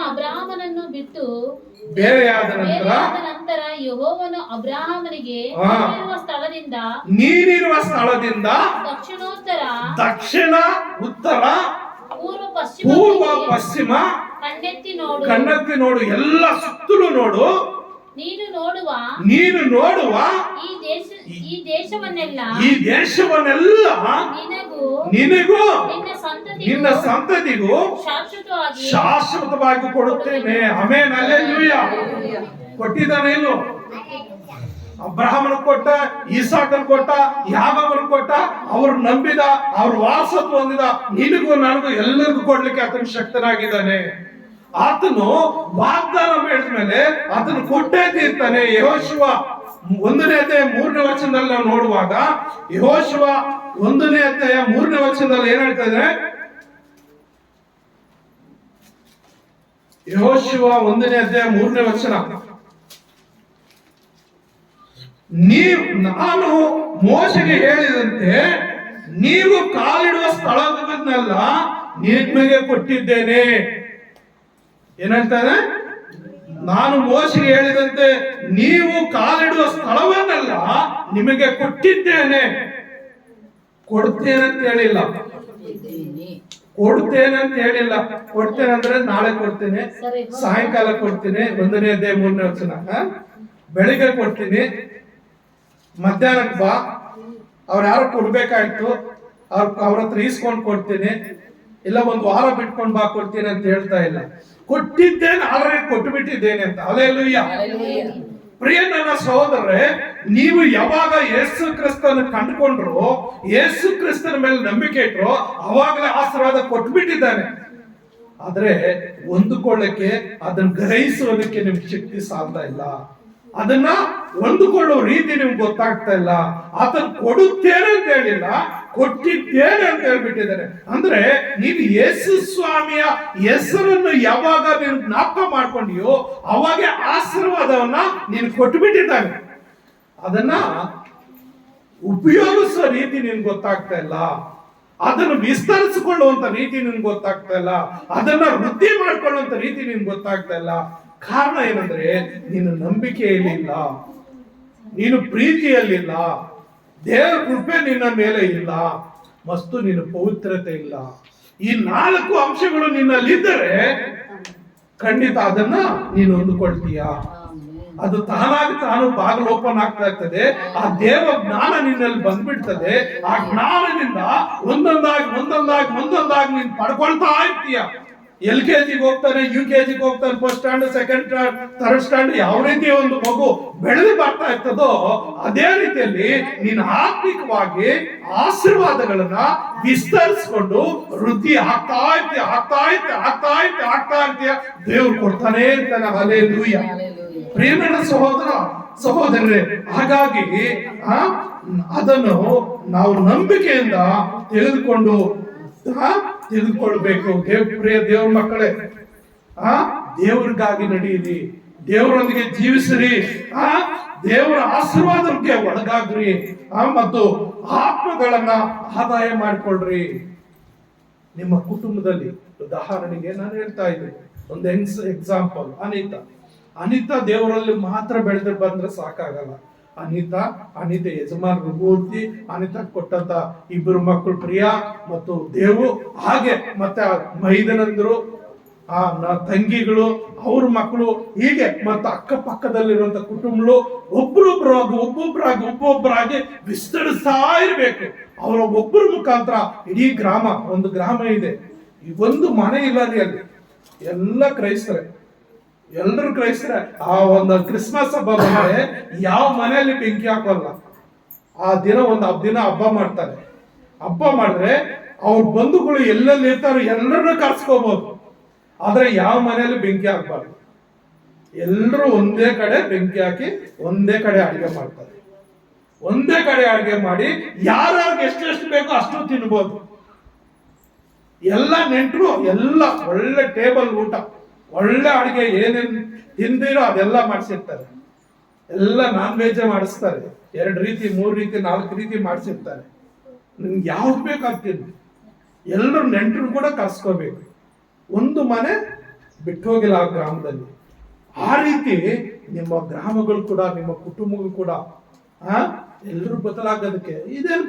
ಅಬ್ರಹಾಮನನ್ನು ಬಿಟ್ಟು ಬೇರೆಯಾದ ನಂತರ ಯೆಹೋವನು ಅಬ್ರಹಾಮನಿಗೆ ನೀರಿರುವ ಸ್ಥಳದಿಂದ ದಕ್ಷಿಣ ಉತ್ತರ ಪೂರ್ವ ಪಶ್ಚಿಮ ಕಣ್ಣೆತ್ತಿ ನೋಡು, ಎಲ್ಲ ಸುತ್ತಲೂ ನೋಡು, ನೀನು ನೋಡುವ ಈ ದೇಶವನ್ನೆಲ್ಲ ನಿನಗೂ ನಿನ್ನ ಸಂತತಿಗೂ ಶಾಶ್ವತವಾಗಿ ಕೊಡುತ್ತೇನೆ. Amen, hallelujah. ಕೊಟ್ಟಿದ್ದಾನೆ ಏನು? ಅಬ್ರಹಾಮನ ಕೊಟ್ಟ, ಈಸಾಕನ್ ಕೊಟ್ಟ, ಯಾಕೋಬನ ಕೊಟ್ಟ, ಅವ್ರು ನಂಬಿದ, ಅವ್ರ ವಾರಸತ್ವ ಹೊಂದಿದ. ನಿನಗೂ ನನಗೂ ಎಲ್ಲರಿಗೂ ಕೊಡ್ಲಿಕ್ಕೆ ಆತನ ಶಕ್ತನಾಗಿದ್ದಾನೆ. ಆತನು ವಾಗ್ದಾನ ಮಾಡಿದ ಮೇಲೆ ಆತನು ಕೊಟ್ಟೇ ತೀರ್ತಾನೆ. ಯೆಹೋಶುವ 1ನೇ ಅಧ್ಯಾಯ 3ನೇ ವಚನದಲ್ಲಿ ನಾವು ನೋಡುವಾಗ, ಯೆಹೋಶುವ 1ನೇ ಅಧ್ಯಾಯ 3ನೇ ವಚನದಲ್ಲಿ ಏನ್ ಹೇಳ್ತಾ ಇದೆ, ಯೆಹೋಶುವ 1ನೇ ಅಧ್ಯಾಯ 3ನೇ ವಚನ, ನಾನು ಮೋಶೆಗೆ ಹೇಳಿದಂತೆ ನೀವು ಕಾಲಿಡುವ ಸ್ಥಳವನ್ನೆಲ್ಲ ನಿಮಗೆ ಕೊಟ್ಟಿದ್ದೇನೆ. ಏನ್ ಹೇಳ್ತಾನೆ, ನಾನು ಮೋಶೆಗೆ ಹೇಳಿದಂತೆ ನೀವು ಕಾಲಿಡುವ ಸ್ಥಳವನ್ನೆಲ್ಲ ನಿಮಗೆ ಕೊಟ್ಟಿದ್ದೇನೆ. ಕೊಡ್ತೇನೆ ಅಂತ ಹೇಳಿಲ್ಲ, ಕೊಡ್ತೇನೆ ಅಂತ ಹೇಳಿಲ್ಲ. ಕೊಡ್ತೇನೆ ಅಂದ್ರೆ ನಾಳೆ ಕೊಡ್ತೇನೆ, ಸಾಯಂಕಾಲ ಕೊಡ್ತೀನಿ, 1ನೇ ಅಧ್ಯಾಯ 3ನೇ ವಚನ. ಬೆಳಿಗ್ಗೆ ಕೊಡ್ತೀನಿ, ಮಧ್ಯಾಹ್ನಕ್ಕೆ ಬಾ, ಅವ್ರು ಯಾರು ಕೊಡ್ಬೇಕಾಯ್ತು ಅವ್ರ ಹತ್ರ ಈಸ್ಕೊಂಡು ಕೊಡ್ತೀನಿ, ಇಲ್ಲ 1 ವಾರ ಬಿಟ್ಕೊಂಡು ಬಾ ಕೊಡ್ತೀನಿ ಅಂತ ಹೇಳ್ತಾ ಇಲ್ಲ. ಕೊಟ್ಟಿದ್ದೇನೆ, ಆಲ್ರೆಡಿ ಕೊಟ್ಟು ಬಿಟ್ಟಿದ್ದೇನೆ ಅಂತ. ಹಲ್ಲೆಲೂಯಾ. ಪ್ರಿಯ ನನ್ನ ಸಹೋದರರೇ, ನೀವು ಯಾವಾಗ ಯೇಸು ಕ್ರಿಸ್ತನ ಕಂಡುಕೊಂಡ್ರು, ಯೇಸು ಕ್ರಿಸ್ತನ ಮೇಲೆ ನಂಬಿಕೆ ಇಟ್ರು, ಅವಾಗಲೇ ಆಶೀರ್ವಾದ ಕೊಟ್ಟು ಬಿಟ್ಟಿದ್ದಾನೆ. ಆದ್ರೆ ಹೊಂದಿಕೊಳ್ಳಕ್ಕೆ, ಅದನ್ನ ಗ್ರಹಿಸೋದಕ್ಕೆ ನಿಮ್ಗೆ ಶಕ್ತಿ ಸಾಲ್ತಾ ಇಲ್ಲ. ಅದನ್ನ ಹೊಂದಿಕೊಳ್ಳೋ ರೀತಿ ನಿಮ್ಗೆ ಗೊತ್ತಾಗ್ತಾ ಇಲ್ಲ. ಆತನ ಕೊಡುತ್ತೇನೆ ಅಂತ ಹೇಳಿಲ್ಲ, ಕೊಟ್ಟಿದ್ದೇನೆ ಅಂತ ಹೇಳ್ಬಿಟ್ಟಿದ್ದಾರೆ. ಅಂದ್ರೆ ನೀನು ಯೇಸು ಸ್ವಾಮಿಯ ಹೆಸರನ್ನು ಯಾವಾಗ ನೀನು ಜ್ಞಾಪಕ ಮಾಡ್ಕೊಂಡಿಯೋ ಅವಾಗ ಆಶೀರ್ವಾದವನ್ನ ನೀನು ಕೊಟ್ಟು ಬಿಟ್ಟಿದ್ದಾನೆ. ಅದನ್ನ ಉಪಯೋಗಿಸುವ ರೀತಿ ನಿನ್ಗೆ ಗೊತ್ತಾಗ್ತಾ ಇಲ್ಲ, ಅದನ್ನು ವಿಸ್ತರಿಸಿಕೊಳ್ಳುವಂತ ರೀತಿ ನಿನ್ಗೆ ಗೊತ್ತಾಗ್ತಾ ಇಲ್ಲ, ಅದನ್ನ ವೃದ್ಧಿ ಮಾಡ್ಕೊಳ್ಳುವಂತ ರೀತಿ ನಿನ್ಗೆ ಗೊತ್ತಾಗ್ತಾ ಇಲ್ಲ. ಕಾರಣ ಏನಂದ್ರೆ ನೀನು ನಂಬಿಕೆಯಲ್ಲಿಲ್ಲ, ನೀನು ಪ್ರೀತಿಯಲ್ಲಿಲ್ಲ, ದೇವರ ಕೃಪೆ ನಿನ್ನ ಮೇಲೆ ಇಲ್ಲ, ಮತ್ತು ನಿನ್ನ ಪವಿತ್ರತೆ ಇಲ್ಲ. ಈ 4 ಅಂಶಗಳು ನಿನ್ನಲ್ಲಿದ್ದರೆ ಖಂಡಿತ ಅದನ್ನ ನೀನು ಹೊಂದಿಕೊಳ್ತೀಯ. ಅದು ತಾನು ಬಾಗಿಲು ಓಪನ್ ಆಗ್ತಾ ಇರ್ತದೆ. ಆ ದೇವ ಜ್ಞಾನ ನಿನ್ನಲ್ಲಿ ಬಂದ್ಬಿಡ್ತದೆ. ಆ ಜ್ಞಾನದಿಂದ ಒಂದೊಂದಾಗಿ ನೀನು ಪಡ್ಕೊಳ್ತಾ ಇರ್ತೀಯ. LKG ಹೋಗ್ತಾನೆ, UKG ಹೋಗ್ತಾನೆ, first stand, second stand, third stand, ಯಾವ ರೀತಿ ಒಂದು ಮಗು ಬೆಳೆದು ಬರ್ತಾ ಇರ್ತದೋ ಅದೇ ರೀತಿಯಲ್ಲಿ ನೀನು ಆತ್ಮಿಕವಾಗಿ ಆಶೀರ್ವಾದಗಳನ್ನ ವಿಸ್ತರಿಸಿಕೊಂಡು ವೃದ್ಧಿ ಆಗ್ತಾ ಇರ್ತೀಯ. ದೇವ್ರು ಕೊಡ್ತಾನೆ ಇರ್ತಾನೆ. ಹಲ್ಲೆಲೂಯಾ. ಪ್ರೇಮನ ಸಹೋದರರೇ, ಹಾಗಾಗಿ ಅದನ್ನು ನಾವು ನಂಬಿಕೆಯಿಂದ ತಿಳಿದುಕೊಳ್ಬೇಕು. ದೇವ್ರ ಮಕ್ಕಳೇ, ದೇವರಿಗಾಗಿ ನಡೆಯಿರಿ, ದೇವರೊಂದಿಗೆ ಜೀವಿಸಿರಿ, ದೇವರ ಆಶೀರ್ವಾದಕ್ಕೆ ಒಳಗಾಗ್ರಿ, ಮತ್ತು ಆತ್ಮಗಳನ್ನ ಆದಾಯ ಮಾಡಿಕೊಳ್ಳ್ರಿ. ನಿಮ್ಮ ಕುಟುಂಬದಲ್ಲಿ ಉದಾಹರಣೆಗೆ ನಾನು ಹೇಳ್ತಾ ಇದ್ದೀನಿ, ಒಂದು ಎಕ್ಸಾಂಪಲ್. ಅನಿತಾ ದೇವರಲ್ಲಿ ಮಾತ್ರ ಬೆಳೆದು ಬಂದ್ರೆ ಸಾಕಾಗಲ್ಲ. ಅನಿತಾ ಯಜಮಾನರು ಮೂರ್ತಿ, ಅನಿತಾ ಕೊಟ್ಟಂತ ಇಬ್ಬರು ಮಕ್ಕಳು ಪ್ರಿಯಾ ಮತ್ತು ದೇವು, ಹಾಗೆ ಮತ್ತೆ ಮೈದನಂದ್ರು ತಂಗಿಗಳು, ಅವ್ರ ಮಕ್ಕಳು, ಹೀಗೆ ಮತ್ತೆ ಅಕ್ಕಪಕ್ಕದಲ್ಲಿರುವಂತ ಕುಟುಂಬಗಳು ಒಬ್ಬೊಬ್ಬರಾಗಿ ವಿಸ್ತರಿಸ್ತಾ ಇರ್ಬೇಕು. ಅವರ ಒಬ್ಬರ ಮುಖಾಂತರ ಇಡೀ ಗ್ರಾಮ, ಒಂದು ಗ್ರಾಮ ಇದೆ, ಈ ಒಂದು ಮನೆ ಇಲ್ಲ ರೀ ಅಲ್ಲಿ, ಎಲ್ಲ ಕ್ರೈಸ್ತರೇ, ಎಲ್ಲರೂ ಕ್ರೈಸ್ತರೇ. ಆ ಒಂದು ಕ್ರಿಸ್ಮಸ್ ಹಬ್ಬ ಬಂದ್ರೆ ಯಾವ ಮನೆಯಲ್ಲಿ ಬೆಂಕಿ ಹಾಕೋಲ್ಲ. ಆ ದಿನ ಹಬ್ಬ ಮಾಡ್ತಾರೆ. ಹಬ್ಬ ಮಾಡಿದ್ರೆ ಅವ್ರ ಬಂಧುಗಳು ಎಲ್ಲೆಲ್ಲಿ ಇರ್ತಾರೋ ಎಲ್ಲರನ್ನ ಕರ್ಸ್ಕೋಬಹುದು. ಆದ್ರೆ ಯಾವ ಮನೆಯಲ್ಲಿ ಬೆಂಕಿ ಹಾಕ್ಬಾರ್ದು. ಎಲ್ಲರೂ ಒಂದೇ ಕಡೆ ಬೆಂಕಿ ಹಾಕಿ ಒಂದೇ ಕಡೆ ಅಡಿಗೆ ಮಾಡ್ತಾರೆ. ಒಂದೇ ಕಡೆ ಅಡಿಗೆ ಮಾಡಿ ಯಾರ್ಯಾರಿಗೆ ಎಷ್ಟೆಷ್ಟು ಬೇಕೋ ಅಷ್ಟು ತಿನ್ಬೋದು. ಎಲ್ಲ ನೆಂಟರು ಎಲ್ಲ ಒಳ್ಳೆ ಟೇಬಲ್ ಊಟ, ಒಳ್ಳೆ ಅಡಿಗೆ, ಏನೇನು ತಿಂದಿರೋ ಅದೆಲ್ಲ ಮಾಡಿಸಿರ್ತಾರೆ. ಎಲ್ಲ ನಾನ್ ವೆಜ್ ಮಾಡಿಸ್ತಾರೆ. 2 ರೀತಿ 3 ರೀತಿ 4 ರೀತಿ ಮಾಡಿಸಿರ್ತಾರೆ. ನಿಮ್ಗೆ ಯಾವ್ದು ಬೇಕಾಗ್ತಿಲ್ಲ. ಎಲ್ಲರೂ ನೆಂಟರು ಕೂಡ ಕರ್ಸ್ಕೋಬೇಕು. ಒಂದು ಮನೆ ಬಿಟ್ಟು ಹೋಗಿಲ್ಲ ಆ ಗ್ರಾಮದಲ್ಲಿ. ಆ ರೀತಿ ನಿಮ್ಮ ಗ್ರಾಮಗಳು ಕೂಡ, ನಿಮ್ಮ ಕುಟುಂಬಗಳು ಕೂಡ ಎಲ್ಲರೂ ಬದಲಾಗೋದಕ್ಕೆ ಇದೇನು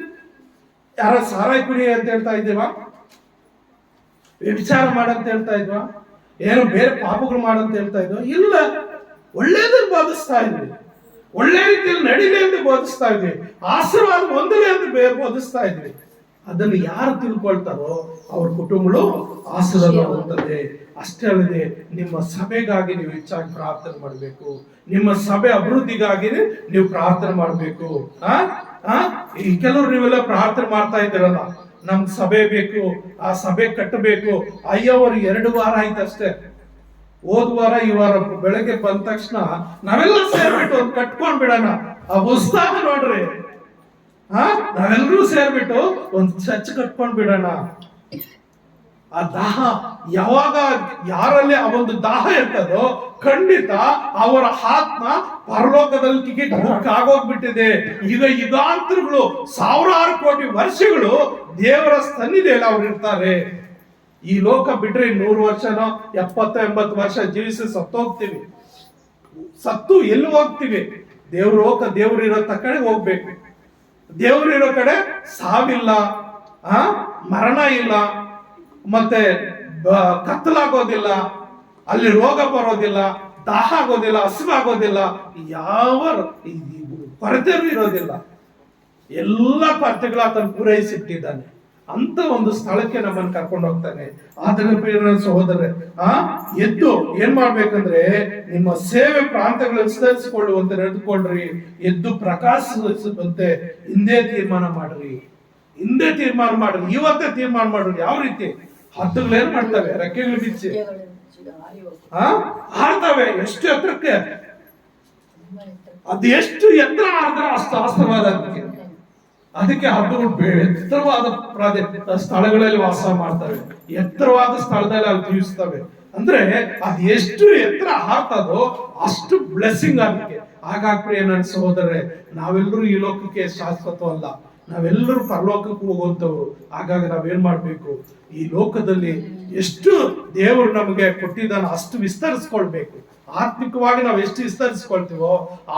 ಯಾರ ಸಾರಾಯಿ ಕುಡಿ ಅಂತ ಹೇಳ್ತಾ ಇದ್ದೀವಾ? ವ್ಯಭಿಚಾರ ಮಾಡಂತ ಹೇಳ್ತಾ ಇದ್ವಾ? ಏನು ಬೇರೆ ಪಾಪಗಳು ಮಾಡಂತ ಹೇಳ್ತಾ ಇದ್ವಾ? ಇಲ್ಲ, ಒಳ್ಳೇದನ್ನು ಬೋಧಿಸ್ತಾ ಇದ್ವಿ, ಒಳ್ಳೆ ರೀತಿಯಲ್ಲಿ ನಡೀಲಿ ಅಂತ ಬೋಧಿಸ್ತಾ ಇದ್ವಿ, ಆಶೀರ್ವಾದ ಹೊಂದಲಿ ಅಂತ ಬೋಧಿಸ್ತಾ ಇದ್ವಿ. ಅದನ್ನು ಯಾರು ತಿಳ್ಕೊಳ್ತಾರೋ ಅವ್ರ ಕುಟುಂಬಗಳು ಆಶೀರ್ವಾದ ಹೊಂದುತ್ತದೆ. ಅಷ್ಟೇ ಅಲ್ಲದೆ ನಿಮ್ಮ ಸಭೆಗಾಗಿ ನೀವು ಹೆಚ್ಚಾಗಿ ಪ್ರಾರ್ಥನೆ ಮಾಡಬೇಕು. ನಿಮ್ಮ ಸಭೆ ಅಭಿವೃದ್ಧಿಗಾಗಿ ನೀವು ಪ್ರಾರ್ಥನೆ ಮಾಡಬೇಕು. ಈ ಕೆಲವರು ನೀವೆಲ್ಲ ಪ್ರಾರ್ಥನೆ ಮಾಡ್ತಾ ಇದ್ದೀರಲ್ಲ, ನಮ್ಗೆ ಸಭೆ ಬೇಕು, ಆ ಸಭೆ ಕಟ್ಟಬೇಕು. ಅಯ್ಯವರು 2 ವಾರ ಆಯ್ತು ಅಷ್ಟೇ. ಹೋದ ವಾರ ಈ ವಾರ ಬೆಳಗ್ಗೆ ಬಂದ ತಕ್ಷಣ ನಾವೆಲ್ಲ ಸೇರ್ಬಿಟ್ಟು ಒಂದು ಕಟ್ಕೊಂಡ್ ಬಿಡೋಣ. ಆ ಉತ್ಸಾಹ ನೋಡ್ರಿ, ನಾವೆಲ್ಲರೂ ಸೇರ್ಬಿಟ್ಟು ಒಂದು ಚರ್ಚ್ ಕಟ್ಕೊಂಡ್ ಬಿಡೋಣ. ಆ ದಾಹ ಯಾವಾಗ ಯಾರಲ್ಲಿ ಆ ಒಂದು ದಾಹ ಇರ್ತದೋ ಖಂಡಿತ ಅವರ ಆತ್ಮ ಪರಲೋಕದಲ್ಲಿ ಟಿಕೆಟ್ ಬುಕ್ ಆಗೋಗ್ಬಿಟ್ಟಿದೆ. ಈಗ ಯುಗಾಂತರಗಳು, 1000 ಕೋಟಿ ವರ್ಷಗಳು ದೇವರ ಸನ್ನಿಧಿಯಲ್ಲಿ ಅವ್ರು ಇರ್ತಾರೆ. ಈ ಲೋಕ ಬಿಟ್ರೆ 100 ವರ್ಷನೋ 70-80 ವರ್ಷ ಜೀವಿಸಿ ಸತ್ತೋಗ್ತೀವಿ. ಸತ್ತು ಎಲ್ಲಿ ಹೋಗ್ತೀವಿ? ದೇವ್ರು ಇರೋ ಕಡೆ ಹೋಗ್ಬೇಕು. ದೇವ್ರು ಇರೋ ಕಡೆ ಸಾವಿಲ್ಲ, ಮರಣ ಇಲ್ಲ, ಮತ್ತೆ ಕತ್ತಲಾಗೋದಿಲ್ಲ, ಅಲ್ಲಿ ರೋಗ ಬರೋದಿಲ್ಲ, ದಾಹ ಆಗೋದಿಲ್ಲ, ಹಸಿವಾಗೋದಿಲ್ಲ, ಯಾವ ಕೊರತೆನೂ ಇರೋದಿಲ್ಲ. ಎಲ್ಲ ಕೊರತೆಗಳ ಆತನು ಪೂರೈಸಿಟ್ಟಿದ್ದಾನೆ. ಅಂತ ಒಂದು ಸ್ಥಳಕ್ಕೆ ನಮ್ಮನ್ನು ಕರ್ಕೊಂಡು ಹೋಗ್ತಾನೆ. ಆದ್ರೆ ಸಹೋದರರೇ, ಎದ್ದು ಏನ್ ಮಾಡ್ಬೇಕಂದ್ರೆ ನಿಮ್ಮ ಸೇವೆ ಪ್ರಾಂತಗಳು ವಿಸ್ತರಿಸಿಕೊಳ್ಳುವಂತೆ ನಡೆದುಕೊಂಡ್ರಿ. ಎದ್ದು ಪ್ರಕಾಶಿಸುವಂತೆ ಹಿಂದೆ ತೀರ್ಮಾನ ಮಾಡ್ರಿ. ಇವತ್ತೇ ತೀರ್ಮಾನ ಮಾಡ್ರಿ. ಯಾವ ರೀತಿ? ಹದ್ದುಗಳು ಏನ್ ಮಾಡ್ತವೆ? ರೆಕ್ಕೆಗಳು ಬಿಚ್ಚಿ ಹಾರ್ತವೆ. ಎಷ್ಟು ಎತ್ತರಕ್ಕೆ? ಅದು ಎಷ್ಟು ಎತ್ತರ ಆದ್ರೆ ಅಷ್ಟು ಆಸ್ತವಾದ. ಅದಕ್ಕೆ ಹದ್ದುಗಳು ಎತ್ತರವಾದ ಸ್ಥಳಗಳಲ್ಲಿ ವಾಸ ಮಾಡ್ತವೆ, ಎತ್ತರವಾದ ಸ್ಥಳದಲ್ಲಿ ಅಲ್ಲಿ ಜೀವಿಸ್ತವೆ. ಅಂದ್ರೆ ಅದು ಎಷ್ಟು ಎತ್ತರ ಹಾರ್ತದೋ ಅಷ್ಟು ಬ್ಲೆಸ್ಸಿಂಗ್ ಅದಕ್ಕೆ. ಹಾಗಾಗಿ ನನ್ನ ಸಹೋದರರೇ, ನಾವೆಲ್ಲರೂ ಈ ಲೋಕಕ್ಕೆ ಶಾಶ್ವತವಲ್ಲ, ನಾವೆಲ್ಲರೂ ಪರಲೋಕಕ್ಕೆ ಹೋಗುವಂತವ್ರು. ಹಾಗಾಗಿ ನಾವೇನ್ ಮಾಡ್ಬೇಕು? ಈ ಲೋಕದಲ್ಲಿ ಎಷ್ಟು ದೇವರು ನಮಗೆ ಕೊಟ್ಟಿದ್ದಾನೆ ಅಷ್ಟು ವಿಸ್ತರಿಸ್ಕೊಳ್ಬೇಕು. ಆತ್ಮಿಕವಾಗಿ ನಾವು ಎಷ್ಟು ವಿಸ್ತರಿಸ್ಕೊಳ್ತೀವೋ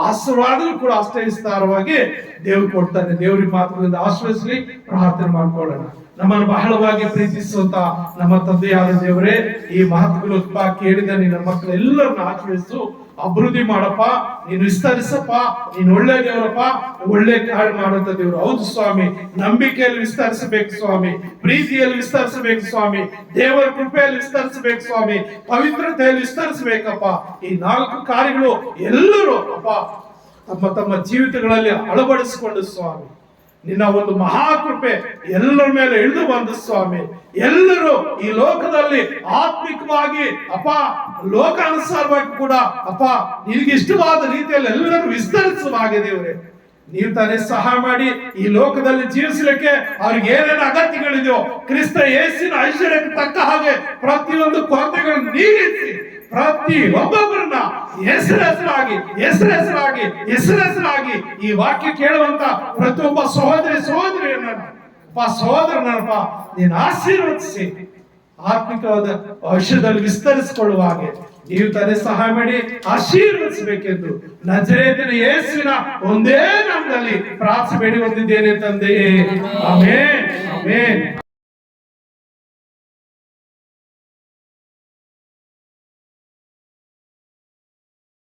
ಆಶೀರ್ವಾದಗಳು ಕೂಡ ಅಷ್ಟೇ ವಿಸ್ತಾರವಾಗಿ ದೇವ್ರು ಕೊಡ್ತಾನೆ. ದೇವ್ರಿಗೆ ಮಾತುಗಳಿಂದ ಆಶ್ರಯಿಸಲಿ. ಪ್ರಾರ್ಥನೆ ಮಾಡ್ಕೊಳ್ಳೋಣ. ನಮ್ಮನ್ನು ಬಹಳವಾಗಿ ಪ್ರೀತಿಸುವಂತ ನಮ್ಮ ತಂದೆಯಾದ ದೇವರೇ, ಈ ಮಾತುಗಳು ಕೇಳಿದ ನಿನ್ನ ಮಕ್ಕಳೆಲ್ಲರನ್ನ ಆಶ್ರಯಿಸು, ಅಭಿವೃದ್ಧಿ ಮಾಡಪ್ಪ, ನೀನು ವಿಸ್ತರಿಸಪ್ಪ. ನೀನು ಒಳ್ಳೆ ದೇವರಪ್ಪ, ಒಳ್ಳೆ ಕಾರ್ಯ ಮಾಡುವಂತ ದೇವರು. ಹೌದು ಸ್ವಾಮಿ, ನಂಬಿಕೆಯಲ್ಲಿ ವಿಸ್ತರಿಸಬೇಕು ಸ್ವಾಮಿ, ಪ್ರೀತಿಯಲ್ಲಿ ವಿಸ್ತರಿಸಬೇಕು ಸ್ವಾಮಿ, ದೇವರ ಕೃಪೆಯಲ್ಲಿ ವಿಸ್ತರಿಸಬೇಕು ಸ್ವಾಮಿ, ಪವಿತ್ರತೆಯಲ್ಲಿ ವಿಸ್ತರಿಸಬೇಕಪ್ಪ. ಈ 4 ಕಾರ್ಯಗಳು ಎಲ್ಲರೂ ಅಪ್ಪ ತಮ್ಮ ಜೀವಿತಗಳಲ್ಲಿ ಅಳವಡಿಸಿಕೊಂಡು ಸ್ವಾಮಿ, ನಿನ್ನ ಒಂದು ಮಹಾಕೃಪೆ ಎಲ್ಲರ ಮೇಲೆ ಇಳಿದು ಬಂದ ಸ್ವಾಮಿ. ಎಲ್ಲರೂ ಈ ಲೋಕದಲ್ಲಿ ಆತ್ಮಿಕವಾಗಿ ಅಪ್ಪ ಲೋಕಾನುಸಾರವಾಗಿ ಕೂಡ ಅಪ್ಪ ನಿನಗೆ ಇಷ್ಟವಾದ ರೀತಿಯಲ್ಲಿ ಎಲ್ಲರೂ ವಿಸ್ತರಿಸುವ ಹಾಗೆ ದೇವರೇ ನೀವು ತಾನೇ ಸಹಾಯ ಮಾಡಿ ಈ ಲೋಕದಲ್ಲಿ ಜೀವಿಸಲಿಕ್ಕೆ ಅವ್ರಿಗೆ ಏನೇನು ಅಗತ್ಯಗಳಿದೆಯೋ ಕ್ರಿಸ್ತ ಯೇಸುವಿನ ಐಶ್ವರ್ಯಕ್ಕೆ ತಕ್ಕ ಹಾಗೆ ಪ್ರತಿಯೊಂದು ಕೊರತೆಗಳನ್ನು ನೀಗಿಸಿ ಪ್ರತಿ ಒಬ್ಬೊಬ್ಬರನ್ನ ಹೆಸರಾಗಿ ಈ ವಾಕ್ಯ ಕೇಳುವಂತ ಪ್ರತಿಯೊಬ್ಬ ಸಹೋದರನಪ್ಪ ನೀನು ಆಶೀರ್ವದಿಸಿ ಆತ್ಮಿಕವಾದ ಔಷಧದಲ್ಲಿ ವಿಸ್ತರಿಸಿಕೊಳ್ಳುವ ಹಾಗೆ ನೀವು ತಂದೆ ಸಹಾಯ ಮಾಡಿ ಆಶೀರ್ವದಿಸಬೇಕೆಂದು ನಜರೇತಿನ ಯೇಸುವಿನ ಒಂದೇ ನಾಮದಲ್ಲಿ ಪ್ರಾರ್ಥನೆ ಬೇಡಿ ಹೊಂದಿದ್ದೇನೆ ತಂದೆ. Amen amen.